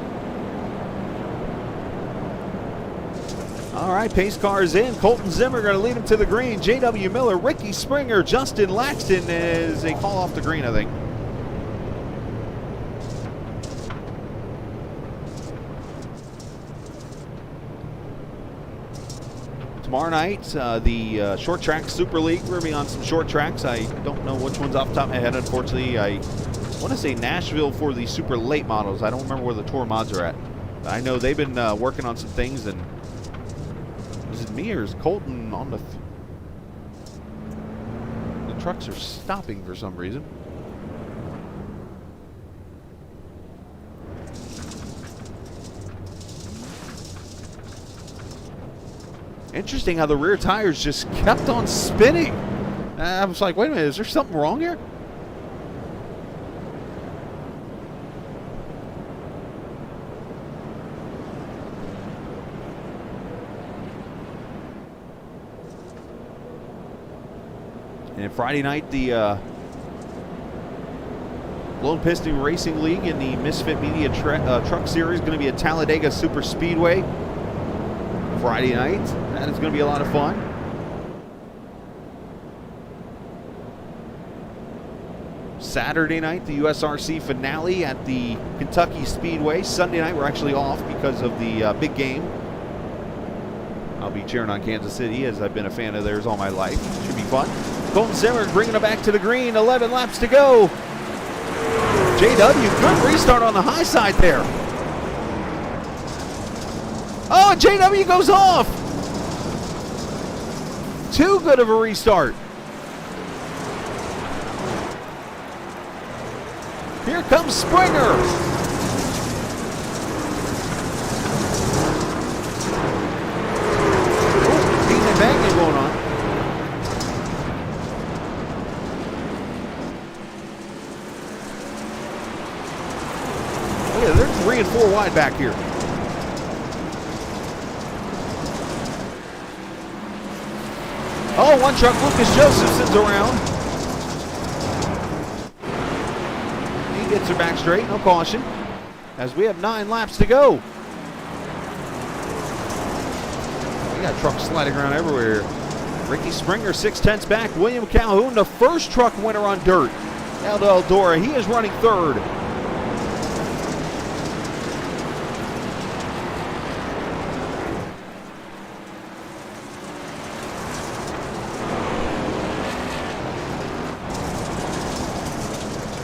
All right, pace car is in. Colton Zimmer going to lead him to the green. J.W. Miller, Ricky Springer, Justin Laxton is a call off the green, I think. Tomorrow night, the Short Track Super League. We're going to be on some short tracks. I don't know which ones off the top of my head, unfortunately. I want to say Nashville for the super late models. I don't remember where the tour mods are at. I know they've been working on some things, and is it me or is Colton on the trucks are stopping for some reason. Interesting how the rear tires just kept on spinning. I was like, wait a minute, is there something wrong here? And Friday night, the Lone Piston Racing League in the Misfit Media Truck Series is going to be at Talladega Super Speedway Friday night. That is going to be a lot of fun. Saturday night, the USRC finale at the Kentucky Speedway. Sunday night, we're actually off because of the big game. I'll be cheering on Kansas City, as I've been a fan of theirs all my life. Should be fun. Colton Zimmer bringing it back to the green. 11 laps to go. JW, good restart on the high side there. Oh, JW goes off. Too good of a restart. Here comes Springer. Beating and banging going on. Look at it, they're 3 and 4 wide back here. Oh, one truck, Lucas Josephson's around. Gets her back straight, no caution, as we have 9 laps to go. We got trucks sliding around everywhere. Ricky Springer 6/10 back. William Calhoun, the first truck winner on dirt. Aldo Eldora, he is running 3rd.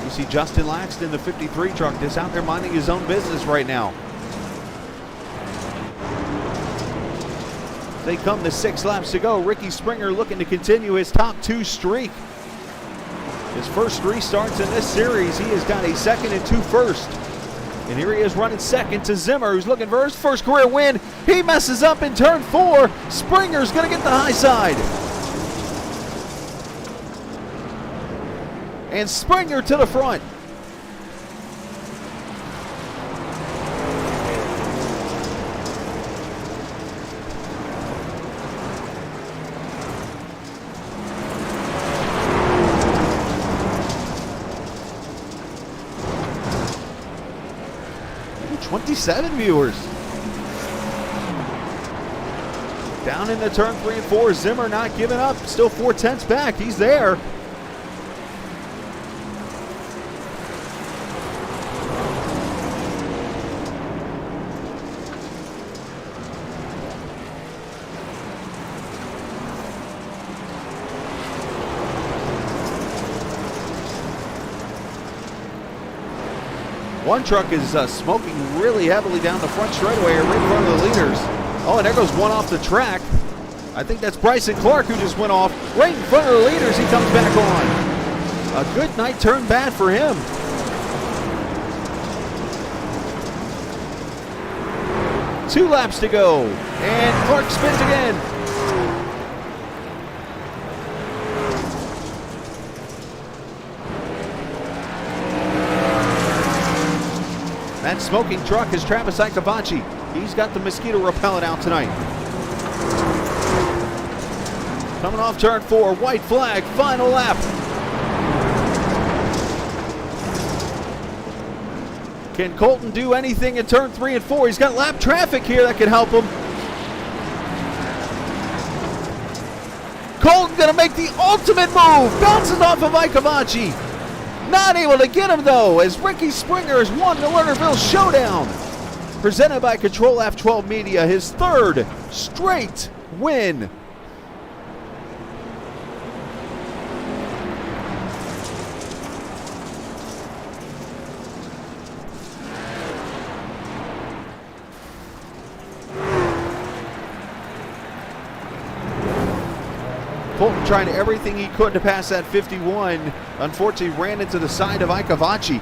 See Justin Laxton, the 53 truck, just out there minding his own business right now. They come to 6 laps to go. Ricky Springer looking to continue his top 2 streak. His first 3 starts in this series. He has got a 2nd and 2 first. And here he is running 2nd to Zimmer, who's looking for his first career win. He messes up in turn 4. Springer's going to get the high side. And Springer to the front. Ooh, 27 viewers. Down in the turn 3 and 4. Zimmer not giving up. Still 4/10 back. He's there. One truck is smoking really heavily down the front straightaway right in front of the leaders. Oh, and there goes one off the track. I think that's Bryson Clark who just went off right in front of the leaders. He comes back on. A good night turned bad for him. Two laps to go, and Clark spins again. That smoking truck is Travis Icavaci. He's got the mosquito repellent out tonight. Coming off turn 4, white flag, final lap. Can Colton do anything in turn 3 and 4? He's got lap traffic here that can help him. Colton gonna make the ultimate move. Bounces off of Icavaci. Not able to get him though, as Ricky Springer has won the Lernerville Showdown. Presented by Ctrl F12 Media, his 3rd straight win. Colton trying everything he could to pass that 51. Unfortunately, ran into the side of Icavaci.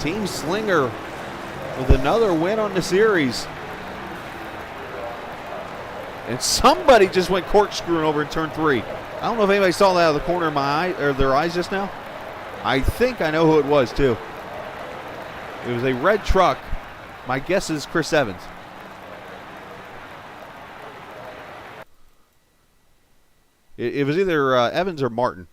Team Slinger with another win on the series. And somebody just went corkscrewing over in turn 3. I don't know if anybody saw that out of the corner of my eye or their eyes just now. I think I know who it was too. It was a red truck. My guess is Chris Evans. It was either Evans or Martin.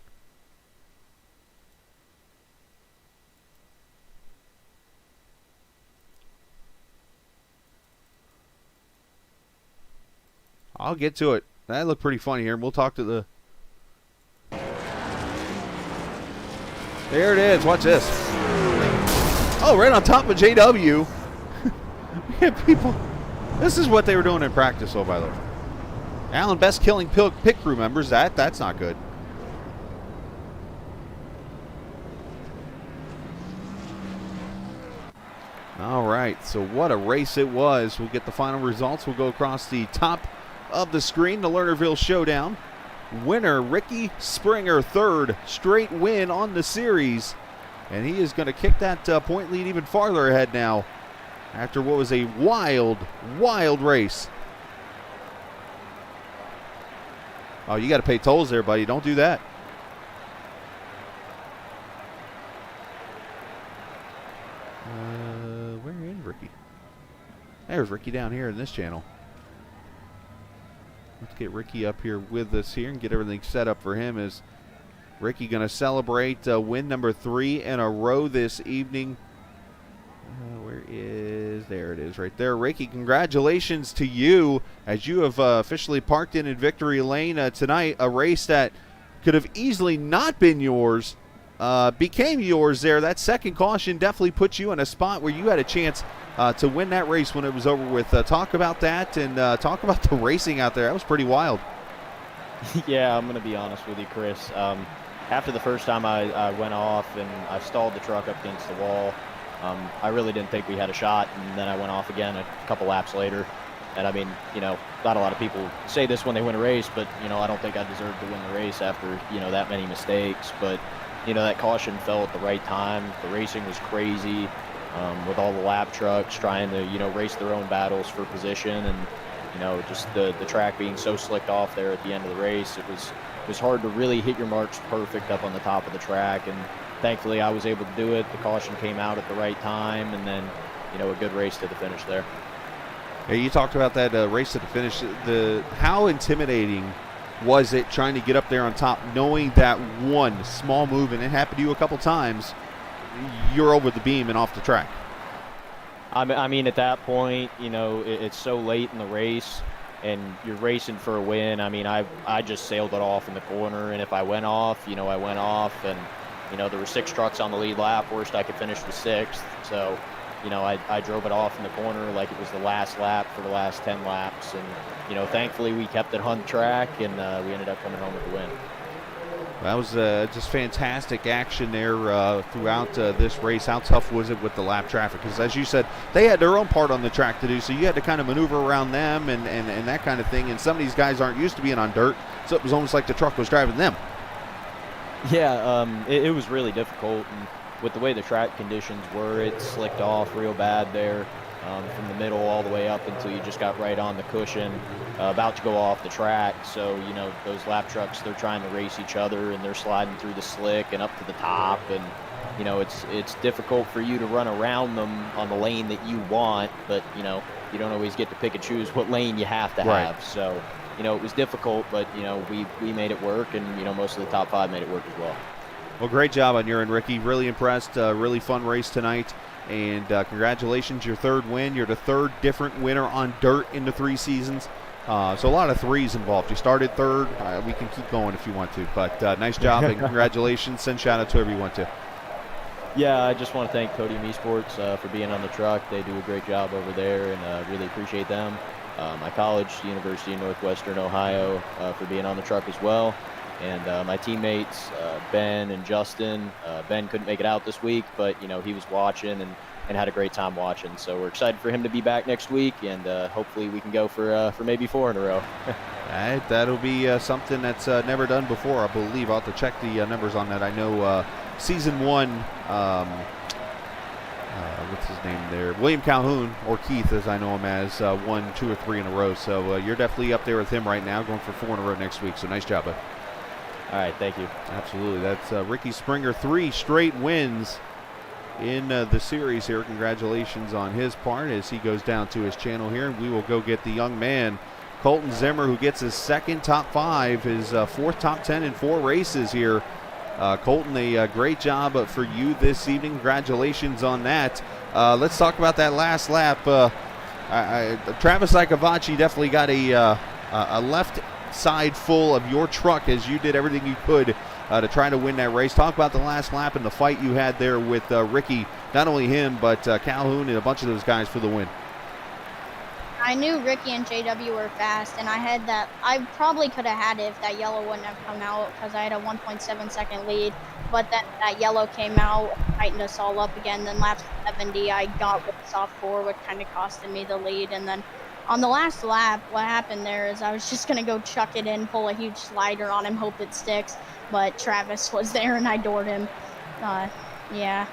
I'll get to it. That looked pretty funny here, and we'll talk to the... There it is. Watch this. Oh, right on top of JW. We have people... This is what they were doing in practice, though, by the way. Alan Best killing pit crew members. That's not good. All right, so what a race it was. We'll get the final results. We'll go across the top of the screen, the Lernerville Showdown. Winner, Ricky Springer, third straight win on the series. And he is going to kick that point lead even farther ahead now after what was a wild, wild race. Oh, you got to pay tolls there, buddy. Don't do that. Where is Ricky? There's Ricky down here in this channel. Let's get Ricky up here with us here and get everything set up for him. Is Ricky going to celebrate win number 3 in a row this evening? There it is right there. Ricky, congratulations to you as you have officially parked in victory lane tonight. A race that could have easily not been yours became yours there. That second caution definitely put you in a spot where you had a chance to win that race when it was over with. Talk about that and talk about the racing out there. That was pretty wild. Yeah, I'm going to be honest with you, Chris. After the first time I went off and I stalled the truck up against the wall, I really didn't think we had a shot, and then I went off again a couple laps later. And I mean, you know, not a lot of people say this when they win a race, but, you know, I don't think I deserved to win the race after, you know, that many mistakes. But, you know, that caution fell at the right time. The racing was crazy with all the lap trucks trying to, you know, race their own battles for position. And, you know, just the track being so slicked off there at the end of the race, it was hard to really hit your marks perfect up on the top of the track. And thankfully I was able to do it. The caution came out at the right time, and then, you know, a good race to the finish there. Yeah, you talked about that race to the finish. How intimidating was it trying to get up there on top, knowing that one small move, and it happened to you a couple times, you're over the beam and off the track? I mean, at that point, you know, it's so late in the race, and you're racing for a win. I mean, I just sailed it off in the corner, and if I went off, you know, I went off, and, you know, there were 6 trucks on the lead lap. Worst I could finish was 6th. So, you know, I drove it off in the corner like it was the last lap for the last 10 laps. And, you know, thankfully we kept it on track, and we ended up coming home with the win. That was just fantastic action there throughout this race. How tough was it with the lap traffic? Because as you said, they had their own part on the track to do, so you had to kind of maneuver around them and that kind of thing. And some of these guys aren't used to being on dirt, so it was almost like the truck was driving them. Yeah, it was really difficult, and with the way the track conditions were, it slicked off real bad there from the middle all the way up until you just got right on the cushion, about to go off the track. So, you know, those lap trucks, they're trying to race each other, and they're sliding through the slick and up to the top, and, you know, it's difficult for you to run around them on the lane that you want, but, you know, you don't always get to pick and choose what lane you have to have. Right. So, you know, it was difficult, but, you know, we made it work, and, you know, most of the top 5 made it work as well. Well, great job on your end, Ricky. Really impressed. Really fun race tonight. And congratulations, your 3rd win. You're the 3rd different winner on dirt in the 3 seasons. So a lot of 3s involved. You started 3rd. We can keep going if you want to. But nice job and congratulations. Send shout out to whoever you want to. Yeah, I just want to thank Podium Esports for being on the truck. They do a great job over there, and really appreciate them. My college, the University of Northwestern Ohio, for being on the truck as well. And my teammates, Ben and Justin. Ben couldn't make it out this week, but, you know, he was watching and had a great time watching. So we're excited for him to be back next week, and hopefully we can go for maybe 4 in a row. That'll be something that's never done before, I believe. I'll have to check the numbers on that. I know season 1, what's his name there? William Calhoun, or Keith as I know him as, won 2 or 3 in a row. So you're definitely up there with him right now, going for 4 in a row next week. So nice job, bud. All right, thank you. Absolutely. That's Ricky Springer, 3 straight wins in the series here. Congratulations on his part as he goes down to his channel here. We will go get the young man, Colton Zimmer, who gets his 2nd top 5, his 4th top 10 in 4 races here. Colton, a great job for you this evening. Congratulations on that. Let's talk about that last lap. Travis Icavacci definitely got a left side full of your truck as you did everything you could to try to win that race. Talk about the last lap and the fight you had there with Ricky, not only him, but Calhoun and a bunch of those guys for the win. I knew Ricky and JW were fast, and I probably could have had it if that yellow wouldn't have come out, because I had a 1.7 second lead, but then that yellow came out, tightened us all up again. Then lap 70, I got with soft 4, which kind of costed me the lead. And then on the last lap, what happened there is I was just going to go chuck it in, pull a huge slider on him, hope it sticks, but Travis was there and I doored him. Yeah,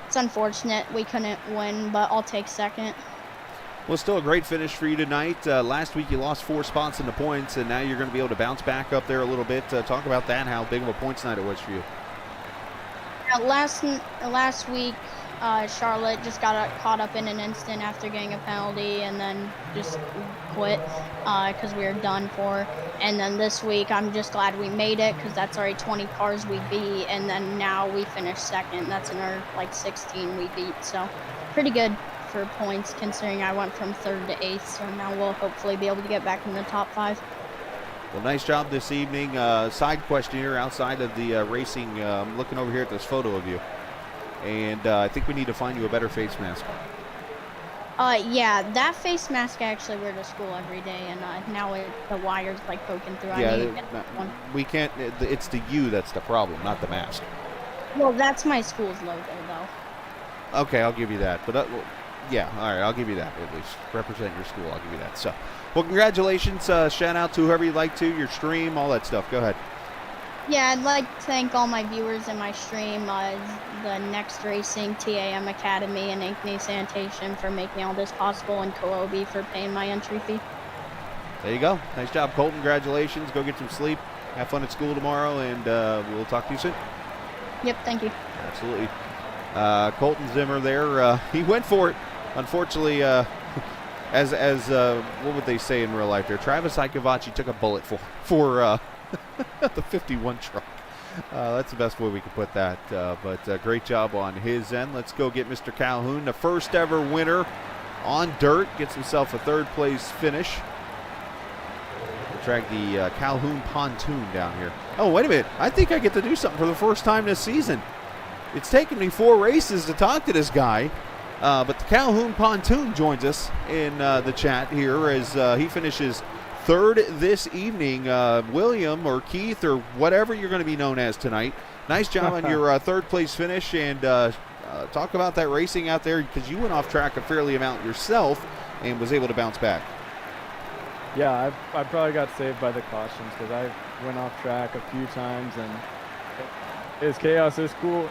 it's unfortunate we couldn't win, but I'll take 2nd. Well, still a great finish for you tonight. Last week you lost 4 spots in the points, and now you're going to be able to bounce back up there a little bit. Talk about that, how big of a points night it was for you. Last week, Charlotte just got caught up in an instant after getting a penalty and then just quit because we were done for. And then this week, I'm just glad we made it because that's already 20 cars we beat, and then now we finished 2nd. That's another 16 we beat, so pretty good for points considering I went from 3rd to 8th. So now we'll hopefully be able to get back in the top 5. Well, nice job this evening. Side question here outside of the racing. I'm looking over here at this photo of you, and I think we need to find you a better face mask. Yeah, that face mask I actually wear to school every day, and now the wire's poking through. Yeah, I need to get one. We can't. It's the you that's the problem, not the mask. Well, that's my school's logo, though. Okay, I'll give you that. But yeah, all right, I'll give you that. At least represent your school. I'll give you that. So, well, congratulations. Shout out to whoever you'd like to, your stream, all that stuff. Go ahead. Yeah, I'd like to thank all my viewers in my stream, the Next Racing, TAM Academy, and Ankeny Sanitation for making all this possible, and Kolobi for paying my entry fee. There you go. Nice job, Colton. Congratulations. Go get some sleep. Have fun at school tomorrow, and we'll talk to you soon. Yep, thank you. Absolutely. Colton Zimmer there. He went for it. Unfortunately, as what would they say in real life there? Travis Icavacci took a bullet for the 51 truck. That's the best way we could put that. But great job on his end. Let's go get Mr. Calhoun, the first ever winner on dirt. Gets himself a 3rd place finish. We'll drag the Calhoun pontoon down here. Oh, wait a minute. I think I get to do something for the first time this season. It's taken me 4 races to talk to this guy. But the Calhoun pontoon joins us in the chat here as he finishes 3rd this evening. William or Keith or whatever you're going to be known as tonight. Nice job on your 3rd place finish, and talk about that racing out there because you went off track a fairly amount yourself and was able to bounce back. Yeah, I probably got saved by the cautions because I went off track a few times and it was chaos. It was cool,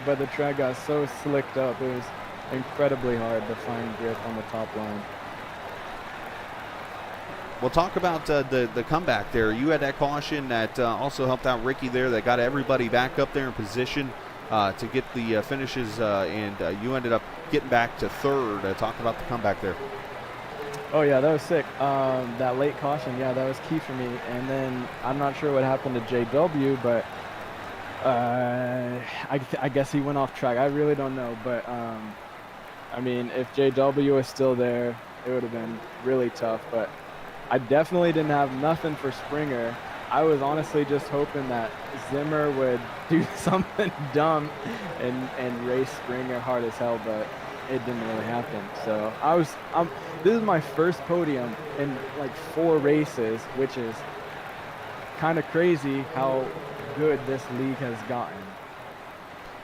but the track got so slicked up. It was incredibly hard to find grip on the top line. We'll talk about the comeback there. You had that caution that also helped out Ricky there that got everybody back up there in position to get the finishes, and you ended up getting back to 3rd. Talk about the comeback there. Oh, yeah, that was sick. That late caution, yeah, that was key for me. And then I'm not sure what happened to JW, but I guess he went off track. I really don't know, but I mean, if JW was still there, it would have been really tough. But I definitely didn't have nothing for Springer. I was honestly just hoping that Zimmer would do something dumb and race Springer hard as hell, but it didn't really happen. So this is my first podium in 4 races, which is kind of crazy how good this league has gotten.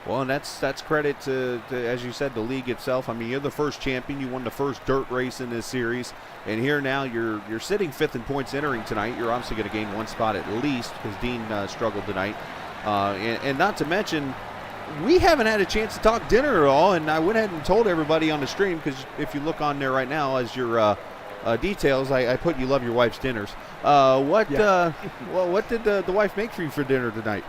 Well, and that's credit to, as you said, the league itself. I mean, you're the first champion. You won the first dirt race in this series, and here now you're sitting 5th in points entering tonight. You're obviously going to gain 1 spot at least because Dean struggled tonight, and not to mention we haven't had a chance to talk dinner at all, and I went ahead and told everybody on the stream, because if you look on there right now as your details, I put you love your wife's dinners. What did the wife make for you for dinner tonight?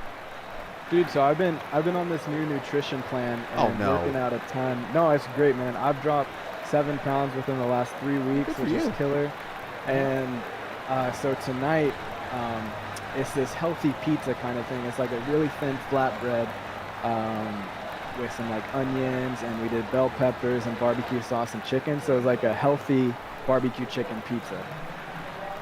Dude, so I've been on this new nutrition plan and working out a ton. No, it's great, man. I've dropped 7 pounds within the last 3 weeks, which is killer. And so tonight, it's this healthy pizza kind of thing. It's like a really thin flatbread with some like onions, and we did bell peppers and barbecue sauce and chicken. So it's like a healthy barbecue chicken pizza.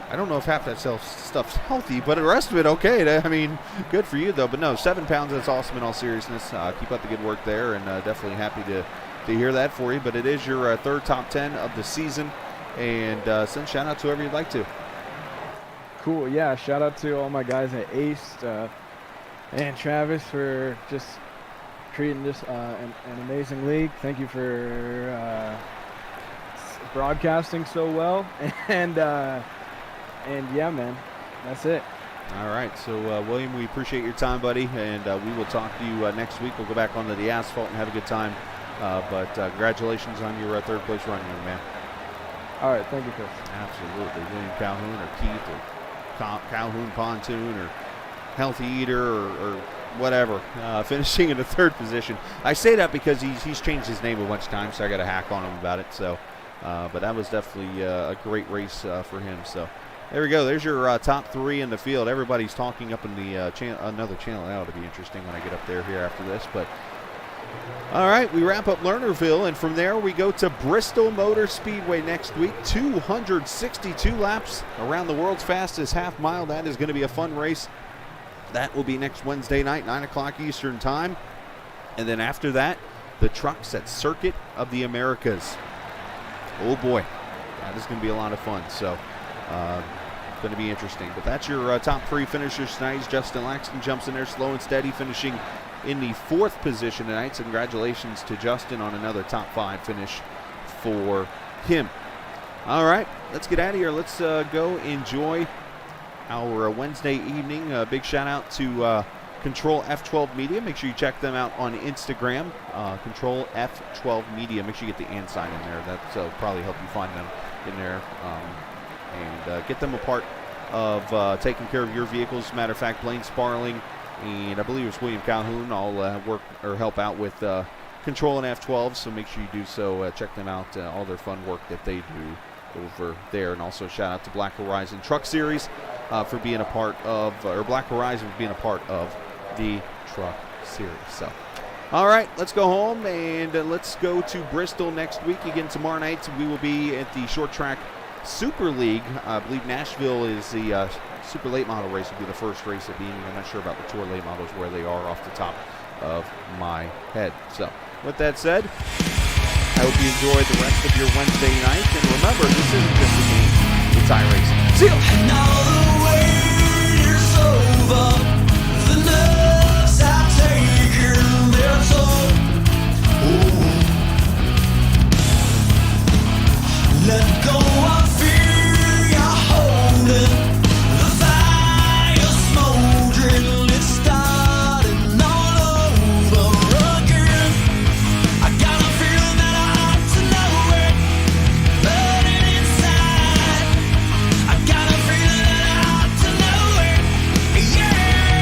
I don't know if half that stuff's healthy, but the rest of it, okay. I mean, good for you, though. But no, 7 pounds, that's awesome in all seriousness. Keep up the good work there, and definitely happy to hear that for you. But it is your third top 10 of the season, and send shout out to whoever you'd like to. Cool, yeah. Shout out to all my guys at Ace and Travis for just creating this an amazing league. Thank you for broadcasting so well, and yeah, man, that's it. All right, so William, we appreciate your time, buddy, and we will talk to you next week. We'll go back onto the asphalt and have a good time, but congratulations on your third place run, young man. All right, thank you, Chris. Absolutely. William Calhoun or Keith or Calhoun Pontoon or Healthy Eater or whatever, finishing in the third position. I say that because he's changed his name a bunch of times, so I got to hack on him about it. So, but that was definitely a great race for him. So there we go. There's your top 3 in the field. Everybody's talking up in the another channel. That ought to be interesting when I get up there here after this. But all right, we wrap up Lernerville, and from there we go to Bristol Motor Speedway next week. 262 laps around the world's fastest half mile. That is going to be a fun race. That will be next Wednesday night, 9 o'clock Eastern time. And then after that, the trucks at Circuit of the Americas. Oh boy, that is going to be a lot of fun. So going to be interesting. But that's your top 3 finishers tonight. Justin Laxton jumps in there slow and steady, finishing in the 4th position tonight. So congratulations to Justin on another top 5 finish for him. All right, let's get out of here. Let's go enjoy our Wednesday evening. Big shout out to Ctrl F12 Media. Make sure you check them out on Instagram. Ctrl F12 Media. Make sure you get the and sign in there. That'll probably help you find them in there and get them a part of taking care of your vehicles. Matter of fact, Blaine Sparling and I believe it's William Calhoun all work or help out with Ctrl and F12. So make sure you do so. Check them out. All their fun work that they do over there. And also shout out to Black Horizon Truck Series for being a part of, or Black Horizon for being a part of the Truck Series. So, all right, let's go home and let's go to Bristol next week. Again, tomorrow night we will be at the Short Track Super League. I believe Nashville is the Super Late Model race will be the first race at being. I'm not sure about the Tour Late Models where they are off the top of my head. So, with that said, I hope you enjoyed the rest of your Wednesday night. And remember, this isn't just a game, it's iRacing. See you! And now the wait is over. The nerves have taken their toll. Ooh. Let go of fear you're holding. The fire smoldering, it's starting all over again. I got a feeling that I ought to know it, burning inside. I got a feeling that I ought to know it, yeah.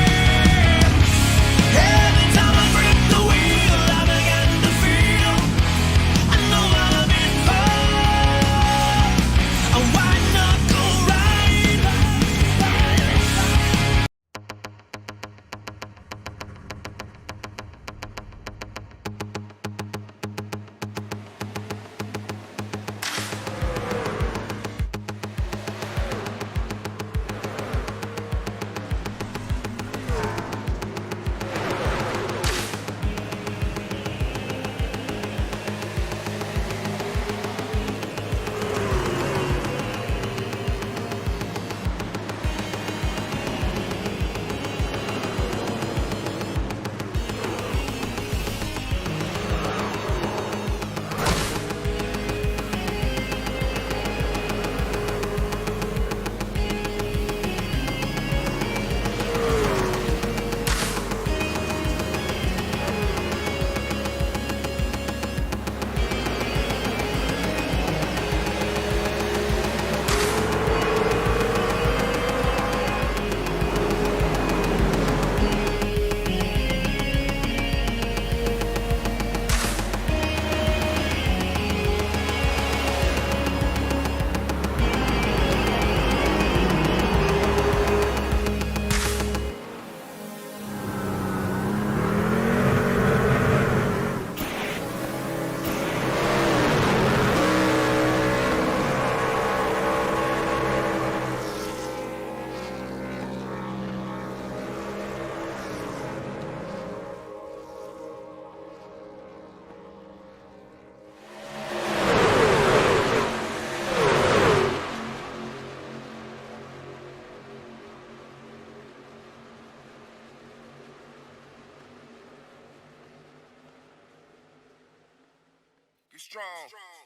strong.